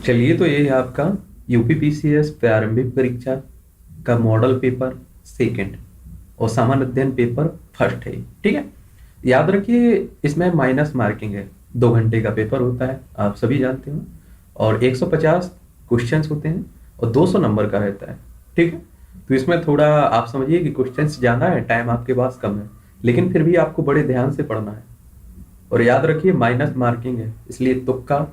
चलिए, तो ये है आपका यूपीपीसीएस प्रारंभिक परीक्षा का मॉडल पेपर सेकंड और सामान्य अध्ययन पेपर फर्स्ट है। ठीक है, याद रखिए इसमें माइनस मार्किंग है। 2 घंटे का पेपर होता है, आप सभी जानते हो, और 150 क्वेश्चंस होते हैं और 200 नंबर का रहता है। ठीक है, तो इसमें थोड़ा आप समझिए कि क्वेश्चंस ज़्यादा है, टाइम आपके पास कम है, लेकिन फिर भी आपको बड़े ध्यान से पढ़ना है। और याद रखिए माइनस मार्किंग है, इसलिए तुक्का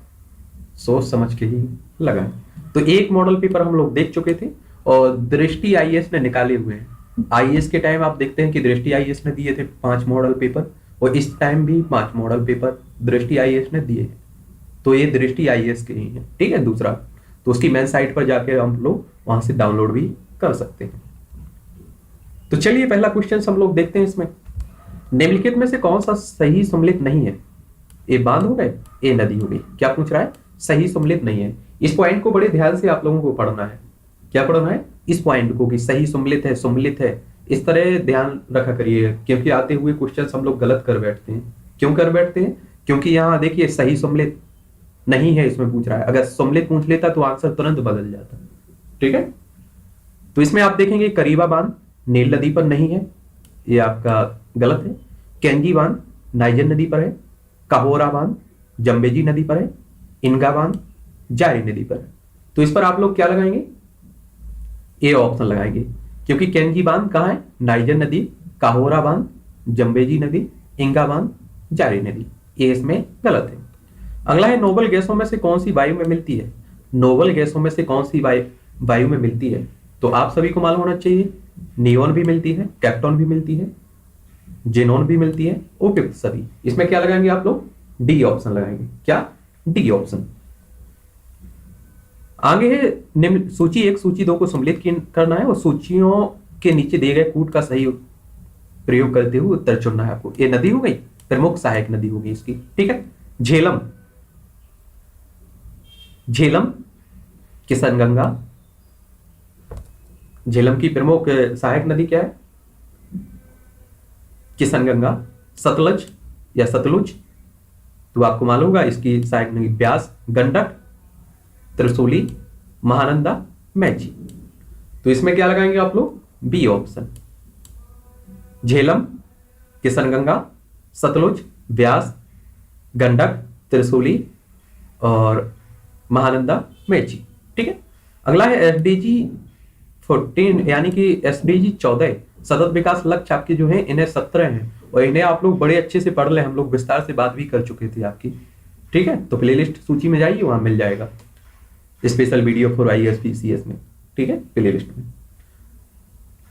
सोच समझ के ही लगाएं। तो एक मॉडल पेपर हम लोग देख चुके थे और दृष्टि आईएएस ने निकाले हुए हैं। आईएएस के टाइम आप देखते हैं कि दृष्टि आईएएस ने दिए थे 5 मॉडल पेपर और इस टाइम भी 5 मॉडल पेपर दृष्टि आईएएस ने दिए हैं। तो ये दृष्टि आईएएस के ही है। ठीक है, दूसरा तो उसकी मेन साइट पर जाके हम लोग वहां से डाउनलोड भी कर सकते हैं। तो चलिए पहला क्वेश्चन हम लोग देखते हैं। इसमें निम्नलिखित में से कौन सा सही सम्मिलित नहीं है? ए बांध हो गए, ए नदी हो गई। क्या पूछ रहा है? सही सम्मिलित नहीं है। इस पॉइंट को बड़े ध्यान से आप लोगों को पढ़ना है। क्या पढ़ना है? इस पॉइंट को कि सही सम्मिलित है, सम्मिलित है, इस तरह ध्यान रखा करिए, क्योंकि आते हुए क्वेश्चन हम लोग गलत कर बैठते हैं। क्यों कर बैठते हैं? क्योंकि यहाँ देखिए सही सम्मिलित नहीं है इसमें पूछ रहा है। अगर सम्मिलित पूछ लेता तो आंसर तुरंत बदल जाता। ठीक है, तो इसमें आप देखेंगे करीबा बांध नील नदी पर नहीं है, ये आपका गलत है। कैंगी बांध नाइजर नदी पर है। काहोरा बांध जम्बेजी नदी पर है। इनगा बांध जारी नदी पर है। तो इस पर आप लोग क्या लगाएंगे? ए ऑप्शन लगाएंगे, क्योंकि कैंगी बांध कहाँ है? नाइजर नदी। काहोरा बांध जम्बेजी नदी। इंगा बांध जारी नदी। ये इसमें गलत है। अगला है नोबल गैसों में से कौन सी वायु में मिलती है? नोबल गैसों में से कौन सी वायु में मिलती है? तो आप सभी को मालूम होना चाहिए, नियोन भी मिलती है, कैप्टॉन भी मिलती है, जेनोन भी मिलती है, उपयुक्त सभी। इसमें क्या लगाएंगे आप लोग? डी ऑप्शन लगाएंगे। क्या? D option. आगे है निम्न सूची 1 सूची 2 को सम्मिलित करना है और सूचियों के नीचे दिए गए कूट का सही प्रयोग करते हुए उत्तर चुनना है आपको। ये नदी हो गई, प्रमुख सहायक नदी होगी इसकी। ठीक है, झेलम, झेलम, किशनगंगा। झेलम की प्रमुख सहायक नदी क्या है? किशनगंगा। सतलज या सतलुज, तो आपको मालूम होगा इसकी सहायक नदी ब्यास, गंडक, त्रिशूली, महानंदा, मैची। तो इसमें क्या लगाएंगे आप लोग? B option. झेलम, किशनगंगा, सतलुज, ब्यास, गंडक, त्रिशूली और महानंदा, मैची। ठीक है, अगला है एसडीजी 14 यानी कि एसडीजी 14 सतत विकास लक्ष्य आपके जो है इन्हें 17 हैं और इन्हें आप लोग बड़े अच्छे से पढ़ ले। हम लोग विस्तार से बात भी कर चुके थे आपकी। ठीक है, तो प्लेलिस्ट सूची में जाइए, वहां मिल जाएगा स्पेशल वीडियो फॉर आईएएस में। ठीक है, प्लेलिस्ट में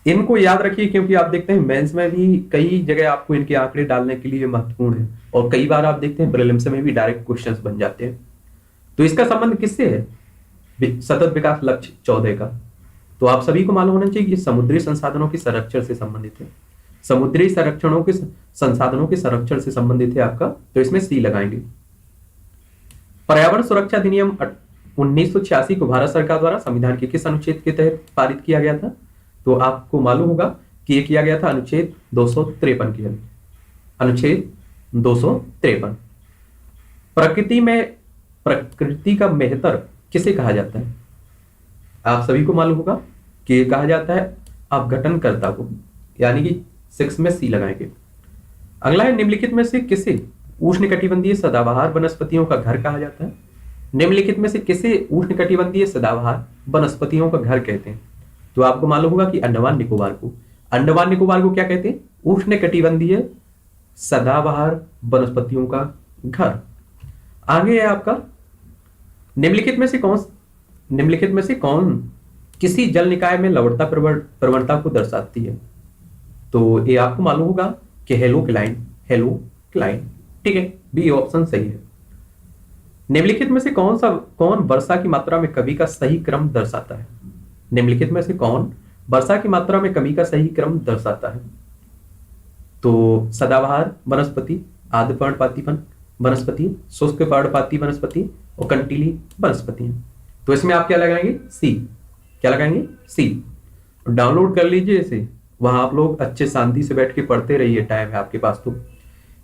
इनको याद रखिए, क्योंकि आप देखते हैं मेंस में भी कई जगह आपको इनके आंकड़े डालने के लिए महत्वपूर्ण है और कई बार आप देखते हैं प्रीलिम्स में भी डायरेक्ट क्वेश्चंस बन जाते हैं। तो इसका संबंध किससे है? सतत विकास लक्ष्य 14 का। तो आप सभी को मालूम होना चाहिए कि समुद्री संसाधनों के संरक्षण से संबंधित है। समुद्री संरक्षणों के संसाधनों के संरक्षण से संबंधित है आपका, तो इसमें सी लगाएंगे। पर्यावरण सुरक्षा अधिनियम 1986 को भारत सरकार द्वारा संविधान के किस अनुच्छेद के तहत पारित किया गया था? तो आपको मालूम होगा कि ये किया गया था अनुच्छेद 253 के अनुच्छेद 253। प्रकृति का मेहतर किसे कहा जाता है? आप सभी को मालूम होगा कि कहा जाता है अपघटनकर्ता को, यानी कि 6 में सी लगाएंगे। अगला है निम्नलिखित में से किसे उष्णकटिबंधीय सदाबहार वनस्पतियों का घर कहा जाता है? निम्नलिखित में से किसे उष्णकटिबंधीय सदाबहार वनस्पतियों का घर कहते हैं? तो आपको मालूम होगा कि अंडमान निकोबार को। अंडमान निकोबार को क्या कहते हैं? उष्णकटिबंधीय सदाबहार वनस्पतियों का घर। आगे है आपका निम्नलिखित में से कौन किसी जल निकाय में लवणता प्रवणता को दर्शाती है? तो ये आपको मालूम होगा कि हेलोक्लाइन, हेलोक्लाइन। ठीक है, बी ऑप्शन सही है। निम्नलिखित में से कौन वर्षा की मात्रा में कमी का सही क्रम दर्शाता है? निम्नलिखित में से कौन वर्षा की मात्रा में कमी का सही क्रम दर्शाता है? तो सदाबहार वनस्पति, आद्र पर्णपाती वनस्पति, शुष्क पर्णपाती वनस्पति और कंटीली वनस्पति है। तो इसमें आप क्या लगाएंगे? सी। क्या लगाएंगे? सी। डाउनलोड कर लीजिए इसे, वहां आप लोग अच्छे शांति से बैठ के पढ़ते रहिए, टाइम है आपके पास। तो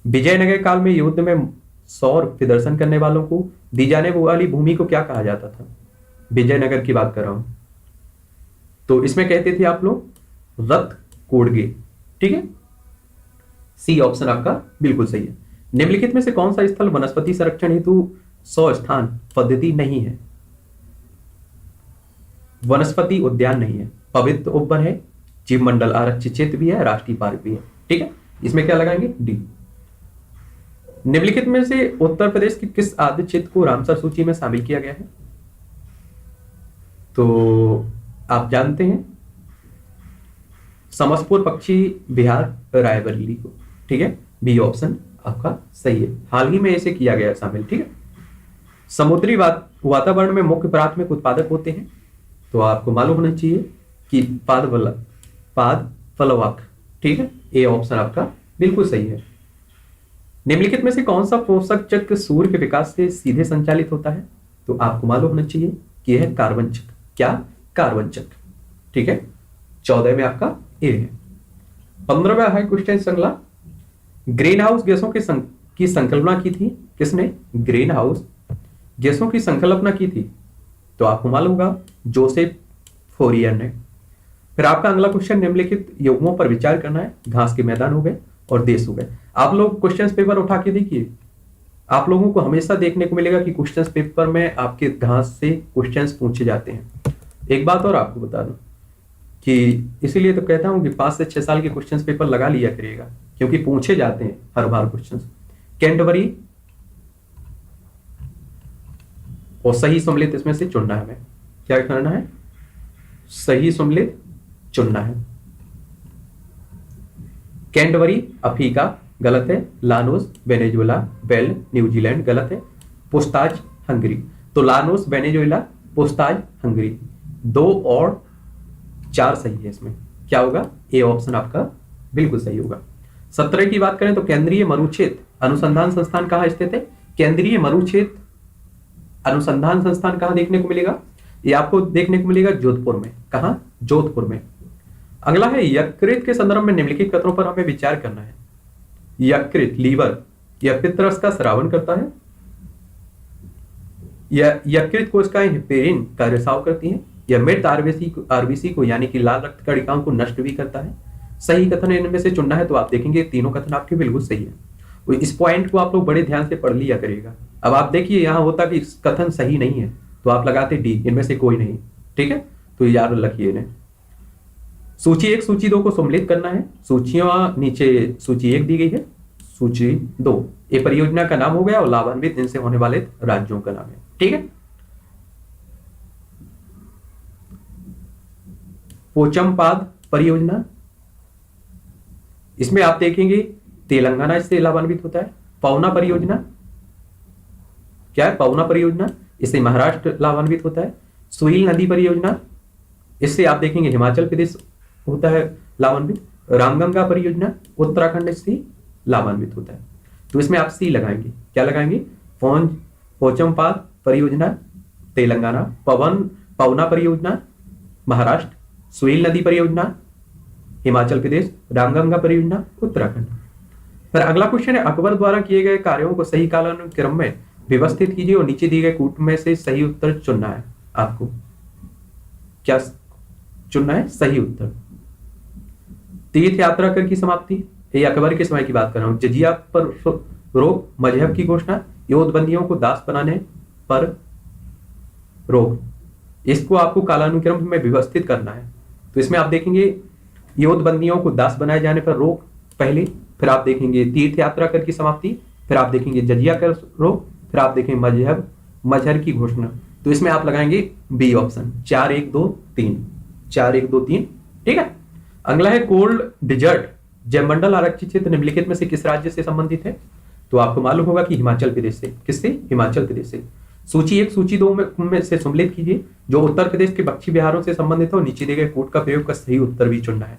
विजयनगर काल में युद्ध में सौर प्रदर्शन करने वालों को दी जाने वाली भूमि को क्या कहा जाता था? विजयनगर की बात कर रहा हूं। तो इसमें कहते थे आप लोग रथ कोडगे। ठीक है, सी ऑप्शन आपका बिल्कुल सही है। निम्नलिखित में से कौन सा स्थल वनस्पति संरक्षण हेतु 100 स्थान पद्धति नहीं है? वनस्पति उद्यान नहीं है, पवित्र उपवन है, जीव मंडल आरक्षित क्षेत्र भी है, राष्ट्रीय पार्क भी है। ठीक है, इसमें क्या लगाएंगे? डी। निम्नलिखित में से उत्तर प्रदेश के किस आद्य क्षेत्र को रामसर सूची में शामिल किया गया है? तो आप जानते हैं समस्तपुर पक्षी विहार रायबरेली को। ठीक है, बी ऑप्शन आपका सही है, हाल ही में इसे किया गया शामिल। ठीक है, समुद्री वातावरण में मुख्य प्राथमिक उत्पादक होते हैं, तो आपको मालूम होना चाहिए कि पाद फलवाक। ठीक है, ए ऑप्शन आपका बिल्कुल सही है। निम्नलिखित में से कौन सा पोषक चक्र सूर्य के विकास से सीधे संचालित होता है? तो आपको मालूम होना चाहिए कि यह कार्बन चक्र। क्या? कार्बन चक्र। ठीक है, 14 में आपका ए है। 15वां है क्वेश्चन श्रृंखला, ग्रीन हाउस गैसों की संकल्पना की थी किसने? ग्रीन हाउस गैसों की संकल्पना की थी, तो आपको मालूम होगा जोसेफ फोरियर ने। फिर आपका अगला क्वेश्चन, निम्नलिखित युग्मों पर विचार करना है। घास के मैदान हो गए और देश हो गए। आप लोग क्वेश्चन पेपर उठा के देखिए, आप लोगों को हमेशा देखने को मिलेगा कि क्वेश्चन पेपर में आपके घास से क्वेश्चन पूछे जाते हैं। एक बात और आपको बता दूं कि इसीलिए तो कहता हूं कि 5 से 6 साल के क्वेश्चन पेपर लगा लिया करिएगा, क्योंकि पूछे जाते हैं हर बार क्वेश्चन। कैंटबरी और सही सम्मिलित इसमें से चुनना है। हमें क्या करना है? सही सम्मिलित चुनना है। कैंटबरी अफ्रीका गलत है, लानोस वेनेजुएला बेल न्यूजीलैंड गलत है, पोस्ताज हंगरी। तो लानोस वेनेजुएला पोस्ताज हंगरी, 2 और 4 सही है। इसमें क्या होगा? ए ऑप्शन आपका बिल्कुल सही होगा। 17 की बात करें तो केंद्रीय मरुक्षेत्र अनुसंधान संस्थान कहाँ स्थित है? केंद्रीय मरुक्षेत्र अनुसंधान संस्थान कहाँ देखने को मिलेगा? ये आपको देखने को मिलेगा जोधपुर में। कहाँ? जोधपुर में। अगला है यकृत के संदर्भ में निम्नलिखित कथनों पर हमें विचार करना है। यकृत लीवर यह पित्तरस का स्रावन करता है। यकृत कोशिकाएं हेपेरिन का रिसाव करती हैं। यह मृत आरबीसी को यानी कि लाल रक्त कणिकाओं को नष्ट भी करता है। सही कथन इनमें से चुनना है, तो आप देखेंगे तीनों कथन आपके बिल्कुल सही है। तो इस पॉइंट को आप लोग बड़े ध्यान से पढ़ लिया करिएगा। अब आप देखिए यहाँ होता कि कथन सही नहीं है तो आप लगाते डी, इनमें से कोई नहीं। ठीक है, तो याद रखिए इन्हें। सूची 1 सूची 2 को सम्मिलित करना है। सूचियां नीचे सूची 1 दी गई है, सूची 2 ये परियोजना का नाम हो गया और लाभान्वित इनसे होने वाले राज्यों का नाम है। ठीक है, पोचमपाद परियोजना, इसमें आप देखेंगे तेलंगाना इससे लाभान्वित होता है। पवना परियोजना, क्या है? पवना परियोजना, इससे महाराष्ट्र लाभान्वित होता है। सुईल नदी परियोजना, इससे आप देखेंगे हिमाचल प्रदेश होता है लाभान्वित। रामगंगा परियोजना उत्तराखंड इससे लाभान्वित होता है। तो इसमें आप सी लगाएंगे। क्या लगाएंगे? पोचमपाद परियोजना तेलंगाना, पवना परियोजना महाराष्ट्र, सुईल नदी परियोजना हिमाचल प्रदेश, रामगंगा परियोजना उत्तराखंड। फिर अगला क्वेश्चन है, अकबर द्वारा किए गए कार्यों को सही कालानुक्रम में व्यवस्थित कीजिए और नीचे दिए गए कूट में से सही उत्तर चुनना है। आपको क्या चुनना है? सही उत्तर। तीर्थ यात्रा कर की समाप्ति, ये अकबर के समय की बात कर रहा हूं। जजिया पर रोक, मजहब की घोषणा, योधबंदियों को दास बनाने पर रोक। इसको आपको कालानुक्रम में व्यवस्थित करना है। तो इसमें आप देखेंगे योधबंदियों को दास बनाए जाने पर रोक पहले, फिर आप देखेंगे तीर्थ यात्रा कर की समाप्ति, फिर आप देखेंगे जजिया कर रोक, फिर आप देखेंगे मजहब की घोषणा। तो इसमें आप लगाएंगे बी ऑप्शन, 4 1 2 3, 4 1 2 3। ठीक है, अगला है कोल्ड डिजर्ट जयमंडल आरक्षित क्षेत्र निम्नलिखित में से किस राज्य से संबंधित है? तो आपको मालूम होगा कि हिमाचल प्रदेश से। किससे? हिमाचल प्रदेश से। सूची 1 सूची 2 में से सम्मिलित कीजिए जो उत्तर प्रदेश के पक्षी विहारों से संबंधित हो। नीचे दिए गए कूट का प्रयोग का सही उत्तर भी चुनना है।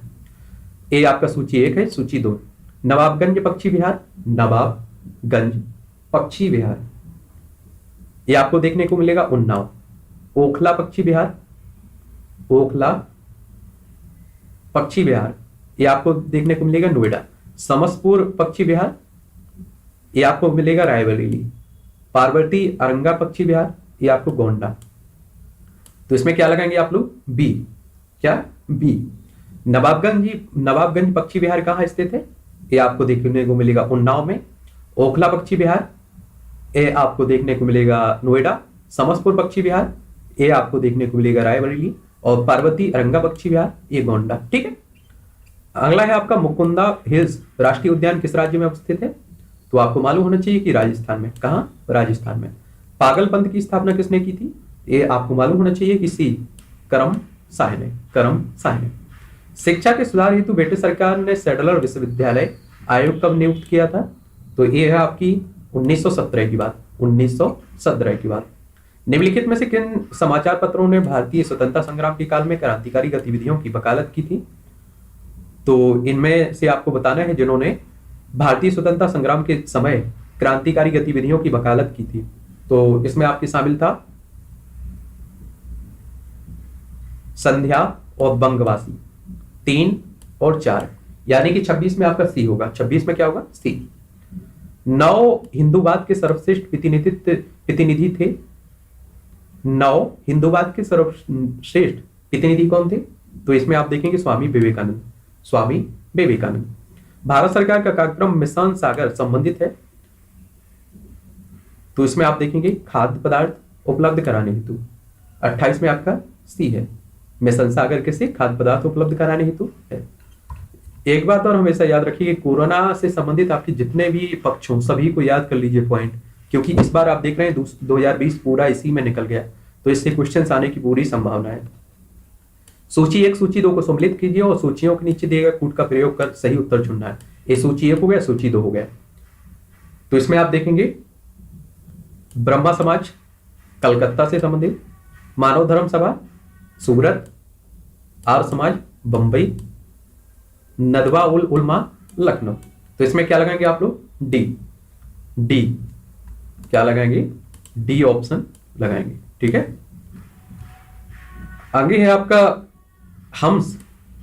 ए आपका सूची 1 है, सूची 2 नवाबगंज पक्षी विहार, नवाबगंज पक्षी विहार ये आपको देखने को मिलेगा उन्नाव। ओखला पक्षी विहार, ओखला पक्षी विहार ये आपको देखने को मिलेगा नोएडा। समसपुर पक्षी विहार ये आपको मिलेगा रायबरेली। पार्वती अरंगा पक्षी विहार, ये आपको गोंडा। तो इसमें क्या लगाएंगे आप लोग? बी। क्या? बी। नवाबगंज पक्षी विहार कहाँ स्थित है? ये आपको देखने को मिलेगा उन्नाव में। ओखला पक्षी विहार, ये आपको देखने को मिलेगा नोएडा। समसपुर पक्षी विहार, ये आपको देखने को मिलेगा रायबरेली। और पार्वती अरंगा पक्षी विहार, ये गोंडा। ठीक है। अगला है आपका मुकुंदा हिल्स राष्ट्रीय उद्यान किस राज्य में अवस्थित है? तो आपको मालूम होना चाहिए कि राजस्थान में। कहां? राजस्थान में। पागलपंथ की स्थापना किसने की थी? ये आपको मालूम होना चाहिए कि सी करम शाह ने। करम शाह ने। शिक्षा के सुधार हेतु ब्रिटिश सरकार ने सैडलर विश्वविद्यालय आयोग कब नियुक्त किया था? तो ये है आपकी 1917 की बात। 1917 की बात। निम्नलिखित में से किन समाचार पत्रों ने भारतीय स्वतंत्रता संग्राम के काल में क्रांतिकारी गतिविधियों की वकालत की थी? तो इनमें से आपको बताना है जिन्होंने भारतीय स्वतंत्रता संग्राम के समय क्रांतिकारी गतिविधियों की वकालत की थी। तो इसमें आपके शामिल था संध्या और बंगवासी, 3 और 4, यानी कि 26 में आपका सी होगा। 26 में क्या होगा? सी। 9 हिंदूवाद के सर्वश्रेष्ठ प्रतिनिधि थे। 9 हिंदूवाद के सर्वश्रेष्ठ प्रतिनिधि कौन थे? तो इसमें आप देखेंगे स्वामी विवेकानंद। स्वामी विवेकानंद। भारत सरकार का कार्यक्रम मिशन सागर संबंधित है। तो इसमें आप देखेंगे खाद्य पदार्थ उपलब्ध कराने हेतु। 28 में आपका सी है। मिशन सागर किसे? खाद्य पदार्थ उपलब्ध कराने हेतु है। एक बात और हमेशा याद रखिए, कोरोना से संबंधित आपके जितने भी पक्ष हों सभी को याद कर लीजिए पॉइंट, क्योंकि इस बार आप देख रहे हैं 2020 पूरा इसी में निकल गया, तो इससे क्वेश्चंस आने की पूरी संभावना है। सूची 1 सूची 2 को सम्मिलित कीजिए और सूचियों के नीचे दिए गए कूट का प्रयोग कर सही उत्तर चुनना है। ये सूची 1 हो गया, सूची 2 हो गया। तो इसमें आप देखेंगे ब्रह्मा समाज कलकत्ता से संबंधित, मानव धर्म सभा सूरत, आर्य समाज बंबई, नदवा उल उलमा लखनऊ। तो इसमें क्या लगाएंगे आप लोग? डी। डी क्या लगाएंगे? डी ऑप्शन लगाएंगे। ठीक है। आगे है आपका हम्स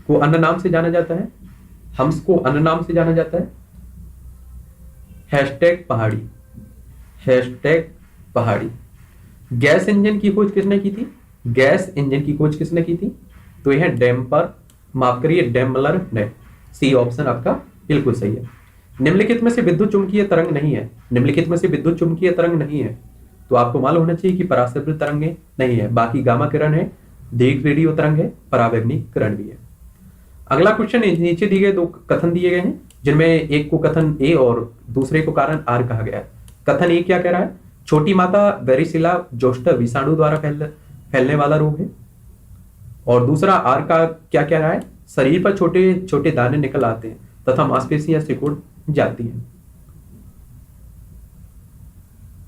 को अन्य नाम से जाना जाता है। हम्स को अन्य नाम से जाना जाता है हैशटैग पहाड़ी। हैशटैग पहाड़ी। गैस इंजन की खोज किसने की थी? गैस इंजन की खोज किसने की थी? तो यह डैम्पर, माफ करिए डैम्बलर ने। सी ऑप्शन आपका बिल्कुल सही है। निम्नलिखित में से विद्युत चुंबकीय तरंग नहीं है। निम्नलिखित में से विद्युत चुंबकीय तरंग नहीं है। तो आपको मालूम होना चाहिए कि पराश्रव्य तरंगे नहीं है, बाकी गामा किरण है, दीर्घ रेडियो तरंग है, परावैग्निक किरण भी है। अगला क्वेश्चन, नीचे दिए गए 2 कथन दिए गए हैं जिनमें एक को कथन ए और दूसरे को कारण आर कहा गया है। कथन ए क्या कह रहा है? छोटी माता वेरिसिला जोस्टर विषाणु द्वारा फैलने वाला रोग है। और दूसरा आर का क्या कह रहा है? शरीर पर छोटे छोटे दाने निकल आते हैं तथा मांसपेशियां सिकुड़ जाती हैं।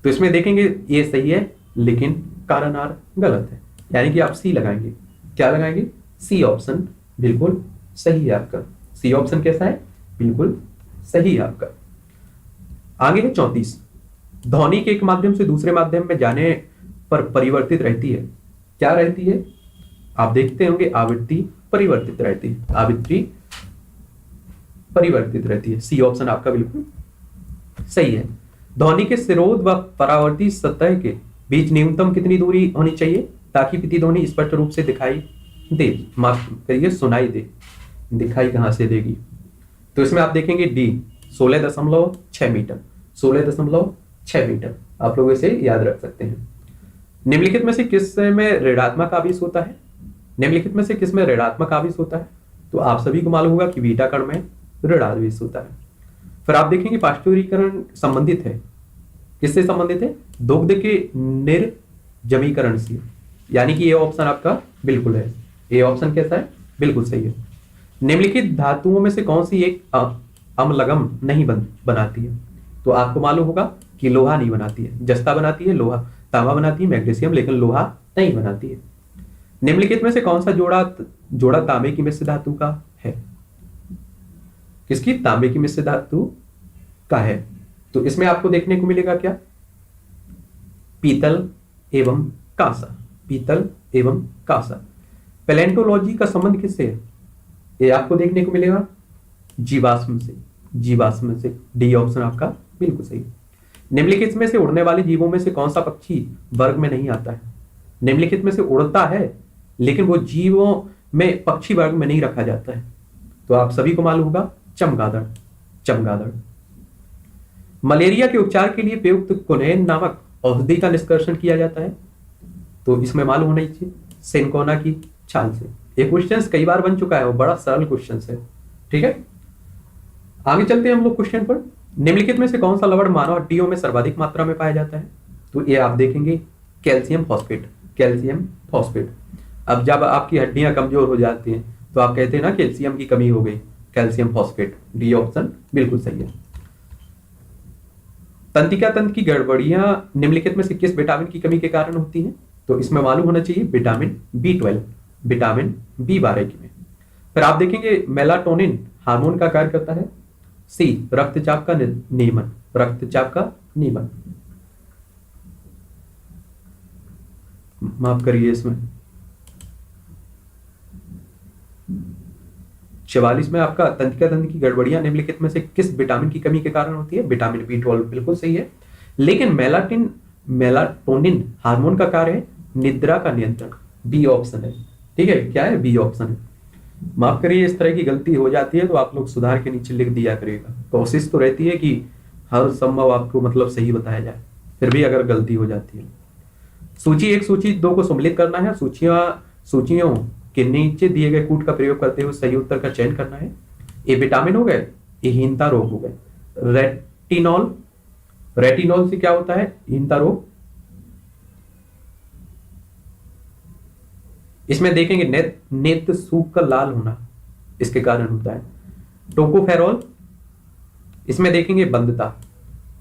तो इसमें देखेंगे ये सही है, लेकिन कारण आर गलत है, यानी कि आप सी लगाएंगे। क्या लगाएंगे? सी ऑप्शन बिल्कुल सही है आपका। सी ऑप्शन कैसा है? बिल्कुल सही है आपका। आगे है 34। ध्वनि के एक माध्यम से दूसरे माध्यम में जाने पर परिवर्तित रहती है। क्या रहती है? आप देखते होंगे आवृत्ति परिवर्तित रहती है। आवृत्ति परिवर्तित रहती है। सी ऑप्शन आपका बिल्कुल सही है। ध्वनि के सिरोध व परावर्ती सतह के बीच न्यूनतम कितनी दूरी होनी चाहिए ताकि प्रतिध्वनि स्पष्ट रूप से दिखाई दे? माफ करिए सुनाई दे। दिखाई कहां से देगी? तो इसमें आप देखेंगे डी 16.6 मीटर। 16.6 मीटर आप लोग इसे याद रख सकते हैं। निम्नलिखित में से किस में ऋणात्मक आवेश होता है? निम्नलिखित में से किस में ऋणात्मक आवेश होता है? तो आप सभी को मालूम होगा कि बीटा कण में ऋण आवेश होता है। फिर आप देखेंगे पाश्चुरीकरण संबंधित है। किससे संबंधित है? दुग्ध के निर्जमीकरण से, यानी कि ये ऑप्शन आपका बिल्कुल है। ये ऑप्शन कैसा है? बिल्कुल सही है। निम्नलिखित धातुओं में से कौन सी एक अम्लगम नहीं बनाती है? तो आपको मालूम होगा कि लोहा नहीं बनाती है। जस्ता बनाती है, लोहा तांबा बनाती है, मैग्नीशियम, लेकिन लोहा नहीं बनाती है। निम्नलिखित में से कौन सा जोड़ा तांबे की मिश्र धातु का है? किसकी? तांबे की मिश्र धातु का है। तो इसमें आपको देखने को मिलेगा क्या? पीतल एवं कांसा। पीतल एवं कांसा। पैलेंटोलॉजी का संबंध किससे है? ये आपको देखने को मिलेगा जीवाश्म से। जीवाश्म से। डी ऑप्शन आपका बिल्कुल सही। निम्नलिखित में से उड़ने वाले जीवों में से कौन सा पक्षी वर्ग में नहीं आता है? निम्नलिखित में से उड़ता है लेकिन वो जीवों में पक्षी वर्ग में नहीं रखा जाता है। तो आप सभी को मालूम होगा, चमगादड़। चमगादड़। मलेरिया के उपचार के लिए प्रयुक्त कोनेन नामक औषधि का निष्कर्षण किया जाता है। तो इसमें मालूम होना चाहिए, सिनकोना की छाल से। ये क्वेश्चन कई बार बन चुका है और बड़ा सरल क्वेश्चन है। ठीक है, आगे चलते हैं हम लोग क्वेश्चन पर। निम्नलिखित में से कौन सा लवण मानव हड्डियों में सर्वाधिक मात्रा में पाया जाता है? तो ये आप देखेंगे, कैल्शियम फॉस्फेट। Calcium phosphate. अब जब आपकी हड्डियां कमजोर हो जाती हैं तो आप कहते हैं ना कैल्शियम की कमी हो गई, कैल्शियम फॉस्फेट। डी ऑप्शन बिल्कुल सही है। तंत्रिका तंत्र की गड़बड़ियां निम्नलिखित में से किस विटामिन की कमी के कारण होती हैं? तो इसमें मालूम होना चाहिए विटामिन B12, विटामिन B12 की में। फिर आप देखेंगे मेलाटोनिन हार्मोन का कार्य करता है। सी, रक्तचाप का नियमन। रक्तचाप का नियमन। माफ करिए, इसमें 44 में आपका तंत्रिका तंत्र की गड़बड़ियां निम्नलिखित में से किस विटामिन की कमी के कारण होती है? विटामिन B12 बिल्कुल सही है। लेकिन मेलाटोनिन हार्मोन का कार्य है निद्रा का नियंत्रण। बी ऑप्शन है। ठीक है, क्या है? बी ऑप्शन है। माफ करिए, इस तरह की गलती हो जाती है तो आप लोग सुधार के नीचे लिख दिया करिएगा। कोशिश तो रहती है कि हर संभव आपको मतलब सही बताया जाए, फिर भी अगर गलती हो जाती है। सूची 1 सूची 2 को सम्मिलित करना है। सूचियों के नीचे दिए गए कूट का प्रयोग करते हुए सही उत्तर का चयन करना है। ये विटामिन हो गए, ये हीनता रोग हो गए। रेटिनॉल, रेटिनॉल से क्या होता है? हीनता रोग। इसमें देखेंगे नेत्र सूख कर लाल होना, इसके कारण होता है। टोकोफेरॉल, इसमें देखेंगे बंधता।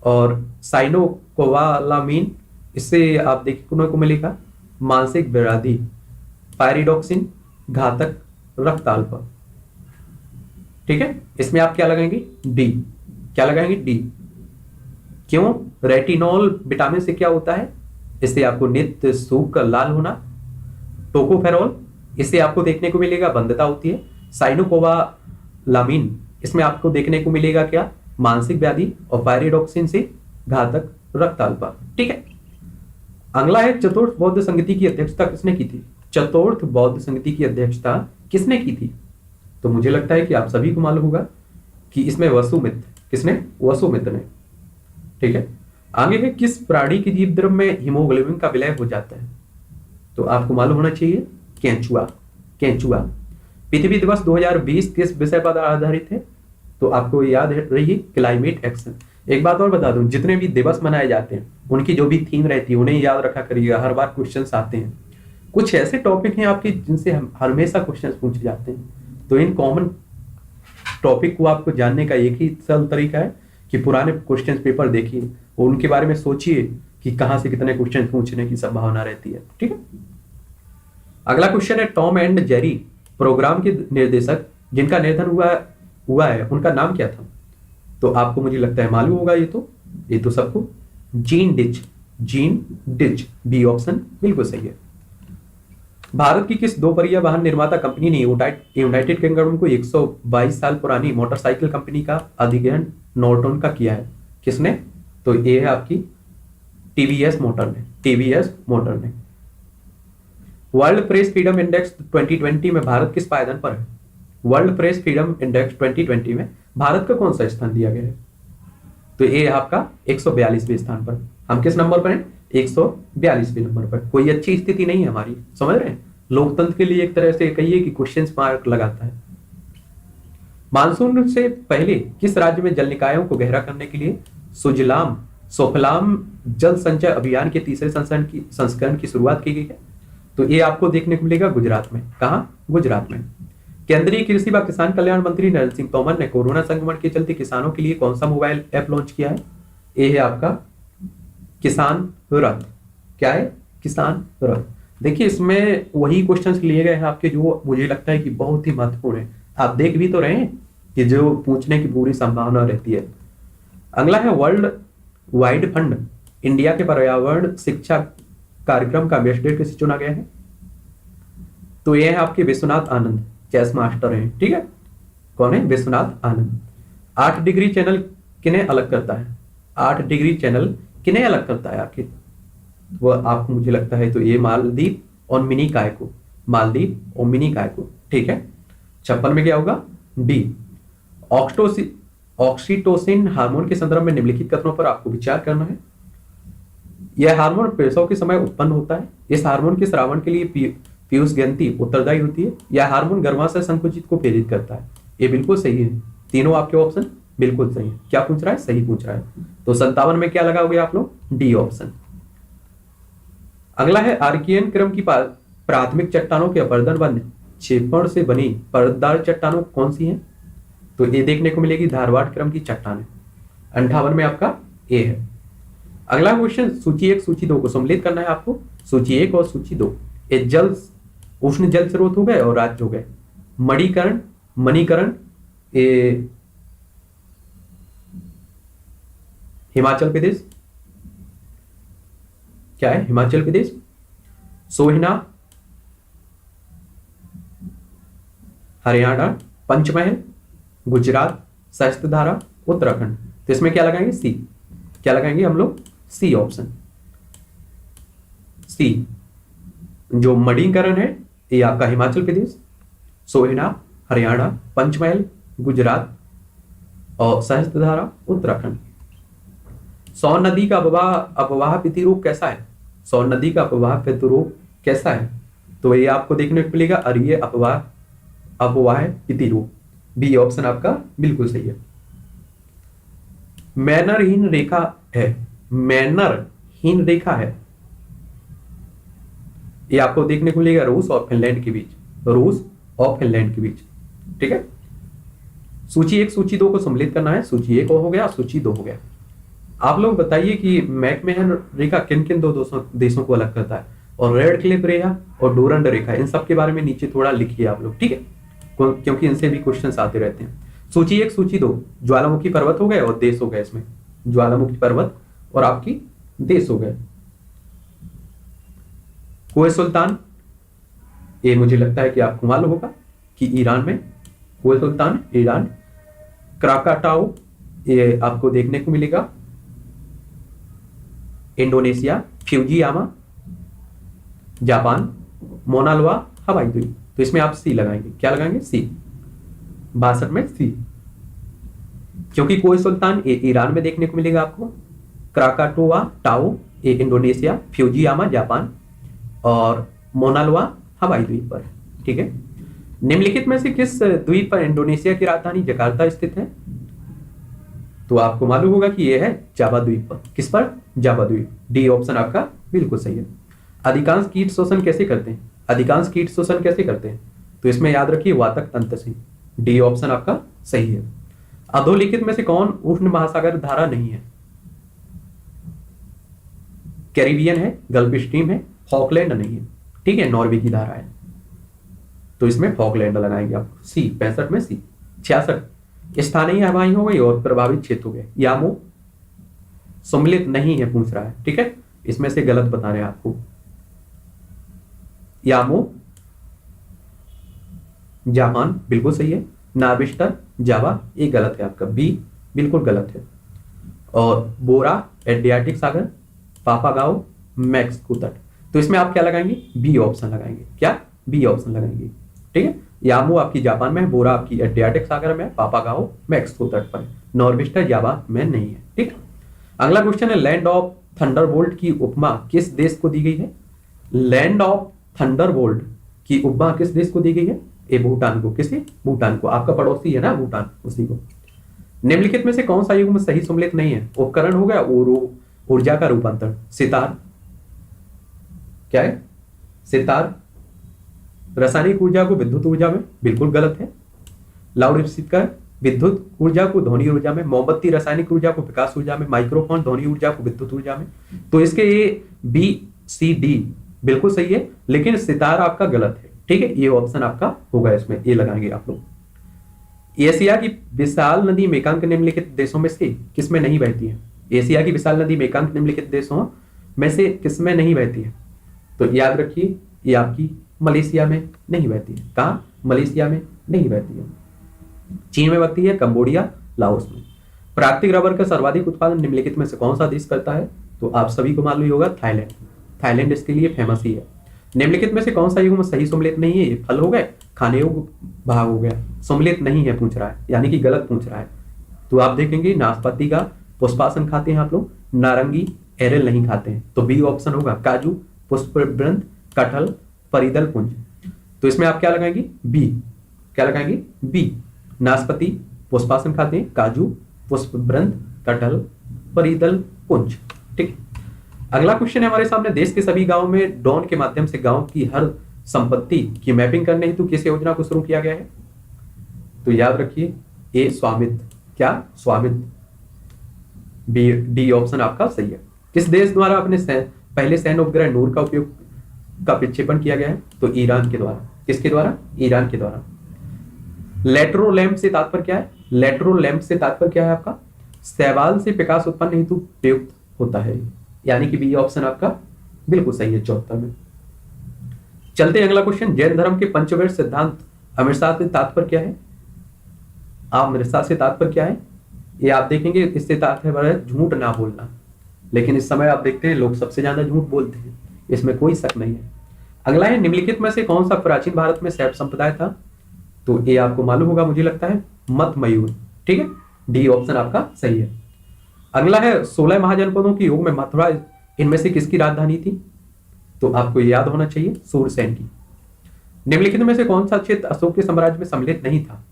और साइनोकोवालामीन, इससे आप देखने को मिलेगा मानसिक व्याधि। पायरिडॉक्सिन, घातक रक्त अल्प। ठीक है, इसमें आप क्या लगाएंगे? डी। क्या लगाएंगे? डी। क्यों? रेटिनॉल विटामिन से क्या होता है? इससे आपको नेत्र सूख कर लाल होना। टोकोफेरॉल, इससे आपको देखने को मिलेगा बंधता होती है। साइनोकोवालामीन, इसमें आपको देखने को मिलेगा क्या? मानसिक व्याधि। और पायरिडॉक्सिन से घातक रक्त अल्प। ठीक है, अगला है चतुर्थ बौद्ध संगति की अध्यक्षता किसने की थी? चतुर्थ बौद्ध संगति की अध्यक्षता किसने की थी? तो मुझे लगता है कि आप सभी को मालूम होगा कि इसमें वसुमित्र। किसने? वसुमित्र ने। ठीक है, आगे है किस प्राणी के जीव द्रव्य में हीमोग्लोबिन का विलय हो जाता है? तो आपको मालूम होना चाहिए केंचुआ। केंचुआ। पृथ्वी दिवस 2020 किस विषय पर आधारित है? तो आपको याद रही क्लाइमेट एक्शन। एक बात और बता दूं, जितने भी दिवस मनाए जाते हैं उनकी जो भी थीम रहती है उन्हें याद रखा करिएगा, हर बार क्वेश्चंस आते हैं। कुछ ऐसे टॉपिक हैं आपके जिनसे हमेशा क्वेश्चंस पूछे जाते हैं, तो इन कॉमन टॉपिक को आपको जानने का एक ही सरल तरीका है कि पुराने क्वेश्चन पेपर देखिए और उनके बारे में सोचिए कि कहां से कितने क्वेश्चन पूछने की संभावना रहती है। ठीक है, अगला क्वेश्चन है टॉम एंड जेरी प्रोग्राम के निर्देशक जिनका निधन हुआ है उनका नाम क्या था? तो आपको मुझे लगता है मालूम होगा, ये तो सबको। जीन डिच। जीन डिच। बी ऑप्शन बिल्कुल सही है। भारत की किस दो पहिया वाहन निर्माता कंपनी ने यूनाइटेड किंगडम को 122 साल पुरानी मोटरसाइकिल कंपनी का अधिग्रहण नॉर्टन का किया है? किसने? तो ये है आपकी टीवीएस मोटर ने। टीवीएस मोटर ने। वर्ल्ड प्रेस फ्रीडम इंडेक्स 2020 में भारत किस पायदान पर है? वर्ल्ड प्रेस फ्रीडम इंडेक्स 2020 में भारत का कौन सा स्थान दिया गया है? तो ये आपका 142वें स्थान पर। हम किस नंबर पर हैं? 142वें नंबर पर। कोई अच्छी स्थिति नहीं है हमारी, समझ रहे हैं? लोकतंत्र के लिए एक तरह से कहिए कि क्वेश्चन मार्क लगाता है। मानसून से पहले किस राज्य में जल निकायों को गहरा करने के लिए सोफलाम जल संचय अभियान के तीसरे संस्करण की शुरुआत की गई है? तो ये आपको देखने को मिलेगा गुजरात में। कहां? गुजरात में। केंद्रीय कृषि व किसान कल्याण मंत्री नरेंद्र सिंह तोमर ने कोरोना संक्रमण के चलते किसानों के लिए कौन सा मोबाइल ऐप लॉन्च किया है? ये है आपका किसान रथ। क्या है? किसान रथ। देखिए, इसमें वही क्वेश्चंस लिए गए हैं आपके जो मुझे लगता है कि बहुत ही महत्वपूर्ण है। आप देख भी तो रहे हैं कि जो पूछने की पूरी संभावना रहती है। अगला है वर्ल्ड वाइड फंड इंडिया के पर्यावरण शिक्षा कार्यक्रम का एम्बेसडर किसे चुना गया है? तो यह है आपके विश्वनाथ आनंद, चेस मास्टर हैं। ठीक है, कौन है? विश्वनाथ आनंद। 8 डिग्री चैनल किन्हें अलग करता है? 8 डिग्री चैनल किन्हें अलग करता है आखिर? वह आपको मुझे लगता है तो ये मालदीव और मिनी काय को, मालदीव और मिनी काय को, ठीक है। 56 में क्या होगा? डी। ऑक्सीटोसिन हार्मोन के संदर्भ में निम्नलिखित कथनों पर आपको विचार करना है। यह हार्मोन प्रसव के समय उत्पन्न होता है। इस हार्मोन के स्रावन के लिए पीयूष ग्रंथि उत्तरदायी होती है। यह हार्मोन गर्भाशय संकुचित को प्रेरित करता है। ये बिल्कुल सही है, तीनों आपके ऑप्शन बिल्कुल सही है। क्या पूछ रहा है? सही पूछ रहा है। तो 57 में क्या लगाओगे आप लोग? D option. अगला है आर्कियन क्रम की प्राथमिक चट्टानों के अपरदन व क्षेपण से बनी परतदार चट्टानों कौन सी हैं? तो ये देखने को मिलेगी धारवाड़ क्रम की चट्टानें। 58 में आपका ए है। अगला क्वेश्चन सूची 1 सूची 2 को सम्मिलित करना है आपको। सूची 1 और सूची 2 ये जल उष्ण जल स्रोत हो गए और राज्य हो गए। मणिकरण, मणिकरण ये हिमाचल प्रदेश, क्या है? हिमाचल प्रदेश। सोहिना हरियाणा। पंचमहल गुजरात। सहस्त्रधारा उत्तराखंड। तो इसमें क्या लगाएंगे? सी। क्या लगाएंगे हम लोग? सी ऑप्शन, सी। जो मणिकरण है ये आपका हिमाचल प्रदेश, सोहिना हरियाणा, पंचमहल गुजरात और सहस्त्रधारा उत्तराखंड। सोन नदी का अपवाह प्रतिरूप कैसा है? सोन नदी का अपवाह प्रतिरूप कैसा है? तो ये आपको देखने को मिलेगा अरीय अपवाह प्रतिरूप। बी ऑप्शन आपका बिल्कुल सही है। मैनरहीन रेखा है, मैनरहीन रेखा है, ये आपको देखने को मिलेगा रूस और फिनलैंड के बीच, रूस और फिनलैंड के बीच, ठीक है। सूची 1 सूची 2 को सम्मिलित करना है। सूची 1 हो गया, सूची 2 हो गया। आप लोग बताइए कि मैकमहन रेखा किन किन दो देशों को अलग करता है, और रेड क्लिफ रेखा और डूरंड रेखा, इन सब के बारे में नीचे थोड़ा लिखिए आप लोग, ठीक है, क्योंकि इनसे भी क्वेश्चंस आते रहते हैं। सूची 1 सूची 2 ज्वालामुखी पर्वत हो गए और देश हो गए। इसमें ज्वालामुखी पर्वत और आपकी देश हो गए। कुए सुल्तान, ये मुझे लगता है कि आपको मालूम होगा कि ईरान में, कुए सुल्तान ईरान। क्राकाटाओ ये आपको देखने को मिलेगा इंडोनेशिया। Fujiyama Japan. मोनालवा हवाई द्वीप। तो इसमें आप सी लगाएंगे। क्या लगाएंगे? सी। 62 में सी, क्योंकि कोई सुल्तान ये ईरान में देखने को मिलेगा आपको। क्राकाटोआ टाओ ये इंडोनेशिया, फ्यूजियामा जापान और मोनालवा हवाई द्वीप पर, ठीक है। निम्नलिखित में से किस द्वीप पर इंडोनेशिया की राजधानी जकार्ता स्थित है? तो आपको मालूम होगा कि यह है जावा द्वीप पर। किस पर? जावा द्वीप। डी ऑप्शन आपका बिल्कुल सही है। अधिकांश कीट शोषण कैसे करते हैं? अधिकांश कीट शोषण कैसे करते हैं? तो इसमें याद रखिए वातक तंत्र से। डी ऑप्शन आपका सही है। अधोलिखित में से कौन उष्ण महासागर धारा नहीं है? कैरिबियन है, गल्फ स्ट्रीम है, फॉकलैंड नहीं है, ठीक है, नॉर्वे की धारा है। तो इसमें फॉकलैंड लगाएंगे आप। सी 65 में सी। 66 स्थानीय हवाएं हो गई और प्रभावित क्षेत्र हो गए। यामो सम्मिलित नहीं है पूछ रहा है, ठीक है, इसमें से गलत बता रहे हैं आपको। यामो जापान बिल्कुल सही है। नार्विस्टर जावा ये गलत है आपका, बी बिल्कुल गलत है। और बोरा एड्रियाटिक सागर, पापागाओ मैक्सिको तट। तो इसमें आप क्या लगाएंगे? बी ऑप्शन लगाएंगे। क्या? बी ऑप्शन लगाएंगे, ठीक है। यामो आपकी जापान में है, बोरा आपकी एड्रियाटिक सागर में है, पापागाओ मैक्सिको तट पर है, नॉर्विस्टर जावा में नहीं है, ठीक है। अगला क्वेश्चन है लैंड ऑफ थंडरबोल्ट की उपमा किस देश को दी गई है? लैंड ऑफ थंडरबोल्ट की उपमा किस देश को दी गई है? ए भूटान को। किसे? भूटान को। आपका पड़ोसी है ना भूटान, उसी को। निम्नलिखित में से कौन सा युग्म सही सम्मिलित नहीं है? उपकरण हो गया ऊर्जा का रूपांतरण। सितार, क्या है? सितार रासायनिक ऊर्जा को विद्युत ऊर्जा में, बिल्कुल गलत है। लाउड स्पीकर विद्युत ऊर्जा को ध्वनि ऊर्जा में, मोमबत्ती रासायनिक ऊर्जा को प्रकाश ऊर्जा में, माइक्रोफोन ध्वनि ऊर्जा को विद्युत ऊर्जा में। तो इसके ये बी सी डी बिल्कुल सही है, लेकिन सितार आपका गलत है, ठीक है। ये ऑप्शन आपका होगा, इसमें ये लगाएंगे आप लोग। एशिया की विशाल नदी मेकांग निम्नलिखित देशों में से किसमें नहीं बहती है? एशिया की विशाल नदी मेकांग निम्नलिखित देशों में से किसमें नहीं बहती है? तो याद रखिए ये आपकी मलेशिया में नहीं बहती है। कहाँ? मलेशिया में नहीं बहती है। चीन में बहती है, कंबोडिया, लाओस में। प्राकृतिक रबर का सर्वाधिक उत्पादन निम्नलिखित में से कौन सा देश करता है? तो आप सभी को मालूम ही होगा, थाईलैंड। थाईलैंड इसके लिए फेमस ही है। निम्नलिखित में से कौन सा युग्म सही सम्मिलित नहीं है? ये फल हो गए, खाने योग्य भाग हो गया, सम्मिलित नहीं है पूछ रहा है, यानी कि गलत पूछ रहा है। तो आप देखेंगे नाशपाती का पुष्पासन खाते हैं आप लोग, नारंगी एरल नहीं खाते हैं। तो बी ऑप्शन होगा काजू, पुष्पवृंत, कटहल, परिदल पुंज। तो इसमें आप क्या लगाएंगे? बी। क्या लगाएंगे? बी। नाशपाती पुष्पासन खाते हैं, काजू, पुष्पवृंत, कटहल, परिदल पुंज। ठीक। अगला क्वेश्चन है हमारे सामने, देश के सभी गांवों में ड्रोन के माध्यम से गांव की हर संपत्ति की मैपिंग करने हेतु किस योजना को शुरू किया गया है? तो याद रखिए, ए स्वामित्व। क्या? स्वामित्व। बी डी ऑप्शन आपका सही है। किस देश द्वारा अपने पहले सैन्य उपग्रह नूर का उपयोग का प्रक्षेपण किया गया है? तो ईरान के द्वारा। किसके द्वारा? ईरान के द्वारा। लेट्रो लैंप से तात्पर्य क्या है? लेट्रो लैंप से तात्पर्य क्या है आपका? शैवाल से प्रकाश उत्पन्न हेतु प्रयुक्त होता है, यानी कि बी ऑप्शन आपका बिल्कुल सही है 74 में। चलते हैं अगला क्वेश्चन, जैन धर्म के पंचवर्ष सिद्धांत अमृता से तात्पर्य क्या है? अमृता से तात्पर्य क्या है? ये आप देखेंगे, इससे तात्पर्य है झूठ ना बोलना। लेकिन इस समय आप देखते हैं लोग सबसे ज्यादा झूठ बोलते हैं, इसमें कोई शक नहीं है। अगला है, निम्नलिखित में से कौन सा प्राचीन भारत में शैव संप्रदाय था? तो ये आपको मालूम होगा, मुझे लगता है मत मयूर। ठीक है, डी ऑप्शन आपका सही है। अगला है, 16 महाजनपदों के योग में मथुरा इनमें से किसकी राजधानी थी? तो आपको याद होना चाहिए, सूरसेन की। निम्नलिखित में से कौन सा क्षेत्र अशोक के साम्राज्य में सम्मिलित नहीं था?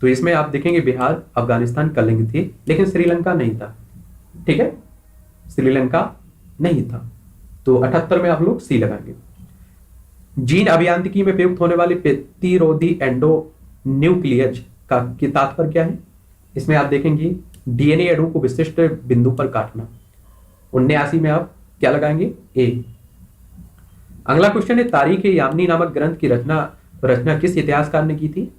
तो इसमें आप देखेंगे बिहार, अफगानिस्तान, कलिंग थे, लेकिन श्रीलंका नहीं था। ठीक है, श्रीलंका नहीं था। तो 78 में आप लोग सी लगाएंगे। जीन अभियांत्रिकी में प्रयुक्त होने वाले प्रतिरोधी एंडो न्यूक्लियज का तात्पर्य क्या है? इसमें आप देखेंगे डीएनए अणु को विशिष्ट बिंदु पर काटना। 79 में आप क्या लगाएंगे? ए। अगला क्वेश्चन है, तारीख यामिनी नामक ग्रंथ की रचना किस इतिहासकार ने की थी?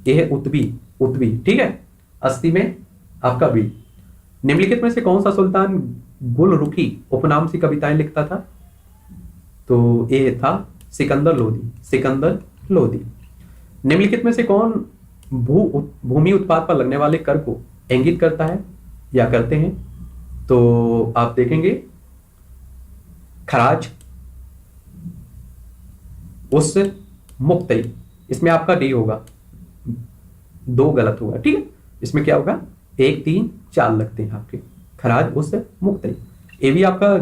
यह है उत्बी। ठीक है, 80 में आपका बी। निम्नलिखित में से कौन सा सुल्तान गुलरुखी उपनाम से कविताएं लिखता था? तो ये था सिकंदर लोदी। निम्नलिखित में से कौन भूमि उत्पाद पर लगने वाले कर को इंगित करता है या करते हैं? तो आप देखेंगे खराज, उस, मुक्तई। इसमें आपका डी होगा, 2 गलत होगा। ठीक है, इसमें क्या होगा? 1, 3, 4 लगते हैं आपके, खराज, उस, मुक्तई। ये भी आपका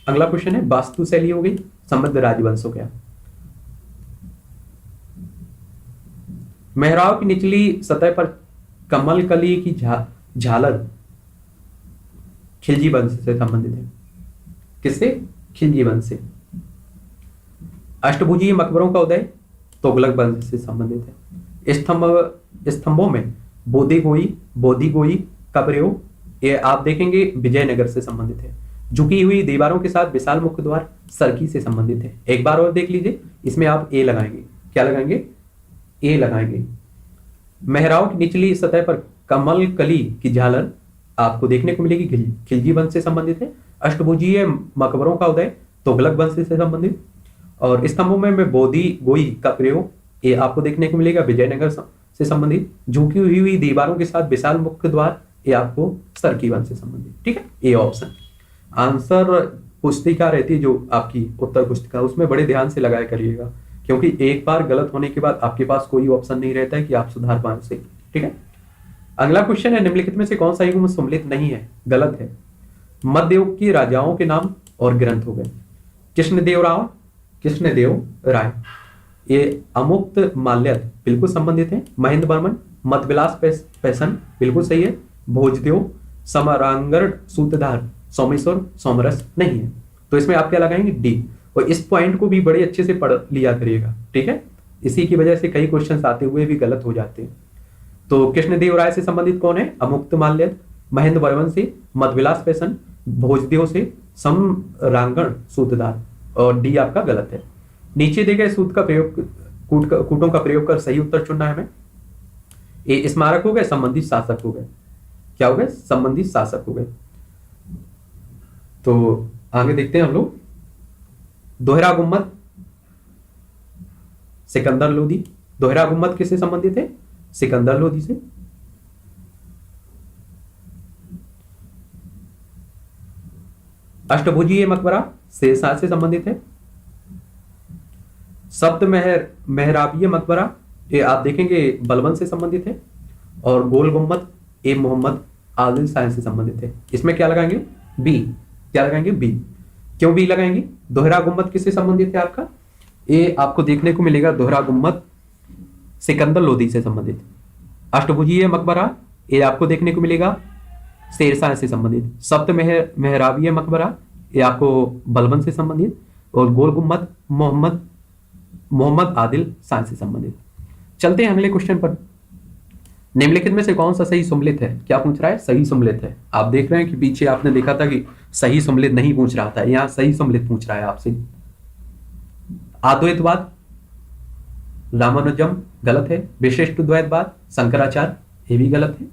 अगला क्वेश्चन है, वास्तु शैली हो गई, समृद्ध राजवंश हो गया। मेहराब की निचली सतह पर कमल कली की झालर खिलजी वंश से संबंधित है। किससे? खिलजी वंश से। अष्टभुजीय मकबरों का उदय तुगलक वंश से संबंधित है। स्तंभों में बोधि गोई का प्रयोग, ये आप देखेंगे विजयनगर से संबंधित है। झुकी हुई दीवारों के साथ विशाल मुख्य द्वार सरकी से संबंधित है। एक बार और देख लीजिए, इसमें आप ए लगाएंगे। क्या लगाएंगे? ए लगाएंगे। मेहराब की निचली सतह पर कमल कली की झालर आपको देखने को मिलेगी, खिलजी वंश से संबंधित है। अष्टभुजीय मकबरों का उदय तुगलक वंश से संबंधित, और स्तंभों में बोधि गोई का प्रयोग ये आपको देखने को मिलेगा विजयनगर से संबंधित। झुकी हुई दीवारों के साथ विशाल मुख्य द्वार ये आपको सरकी वंश से संबंधित। ठीक है, ए ऑप्शन। आंसर पुस्तिका रहती है जो आपकी उत्तर पुस्तिका, उसमें बड़े ध्यान से लगाया करिएगा, क्योंकि एक बार गलत होने के बाद आपके पास कोई ऑप्शन नहीं रहता है कि आप सुधार पाए उसे। ठीक है, अगला क्वेश्चन है, निम्नलिखित में से कौन सा युग्म सम्मिलित नहीं है? गलत है। मध्य युग के राजाओं के नाम और ग्रंथ हो गए। कृष्णदेव राय, ये अमुक्त माल्यद बिल्कुल संबंधित है। महेंद्र वर्मन, मतविलास पैसन बिल्कुल सही है। भोजदेव, समरांगण सूत्रधार, सोमेश्वर, सोमरस नहीं है। तो इसमें आप क्या लगाएंगे? डी। और इस पॉइंट को भी बड़े अच्छे से पढ़ लिया करिएगा। ठीक है, इसी की वजह से कई क्वेश्चंस आते हुए भी गलत हो जाते हैं। तो कृष्णदेव राय से संबंधित कौन है? अमुक्त माल्यद। महेंद्र वर्मन से मतविलास पैसन, भोजदेव से समरांगण सूत्रधार, और डी आपका गलत है। नीचे दिए गए सूत्र का प्रयोग, कूटों का प्रयोग कर सही उत्तर चुनना है हमें। ये स्मारक हो गए, संबंधित शासक हो गए। क्या हो गए? संबंधित शासक हो गए। तो आगे देखते हैं हम लोग। दोहरा गुम्मद सिकंदर लोदी। दोहरा गुम्मद किससे संबंधित है? सिकंदर लोदी से। अष्टभुजीय मकबरा शेरशाह से संबंधित है। सप्त मेहराबीय मकबरा ये आप देखेंगे बलबन से संबंधित है। और गोल गुम्बद ए मोहम्मद आदिल शाह से संबंधित है। इसमें क्या लगाएंगे? बी। क्या लगाएंगे? बी। क्यों बी लगाएंगे? दोहरा गुम्बद किससे संबंधित है आपका? ये आपको देखने को मिलेगा दोहरा गुम्बद सिकंदर लोदी से संबंधित। अष्टभुजीय मकबरा ये आपको देखने को मिलेगा शेरशाह से संबंधित। सप्त मेहराबीय मकबरा ये आपको बलबन से संबंधित। और गोल गुम्बद मोहम्मद आदिल शाह से संबंधित। चलते हैं अगले क्वेश्चन पर। निम्नलिखित में से कौन सा सही सम्मिलित है? क्या पूछ रहा है? सही सम्मिलित है। आप देख रहे हैं कि पीछे आपने देखा था कि सही सम्मिलित नहीं पूछ रहा था, यहां सही सम्मिलित पूछ रहा है आपसे। अद्वैतवाद रामानुजम गलत है। विशिष्ट द्वैतवाद शंकराचार्य ये भी गलत है।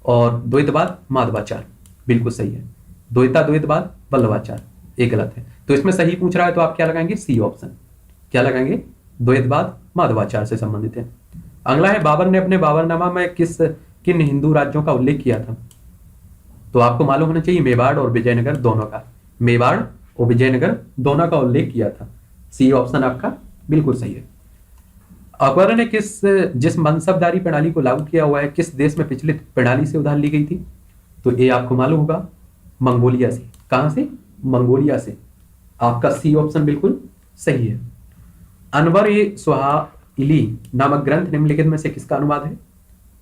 और द्वैतवाद माधवाचार्य बिल्कुल सही है। द्वैतवाद वल्लभाचार्य ये गलत है। तो इसमें सही पूछ रहा है तो आप क्या लगाएंगे? C option. क्या लगाएंगे? द्वैतवाद माधवाचार्य से संबंधित है। अगला है बाबर ने अपने बाबरनामा में किन हिंदू राज्यों का उल्लेख किया था? तो आपको मालूम होना चाहिए मेवाड़ और विजयनगर दोनों का। मेवाड़ और विजयनगर दोनों का उल्लेख किया था। सी ऑप्शन आपका बिल्कुल सही है। अकबर ने जिस मनसबदारी प्रणाली को लागू किया हुआ है किस देश में पिछली प्रणाली से उधार ली गई थी? तो ये आपको मालूम होगा मंगोलिया से। कहां से? मंगोलिया से। आपका सी ऑप्शन बिल्कुल सही है। अनवर ए सुहाइली नामक ग्रंथ निम्नलिखित में से किसका अनुवाद है?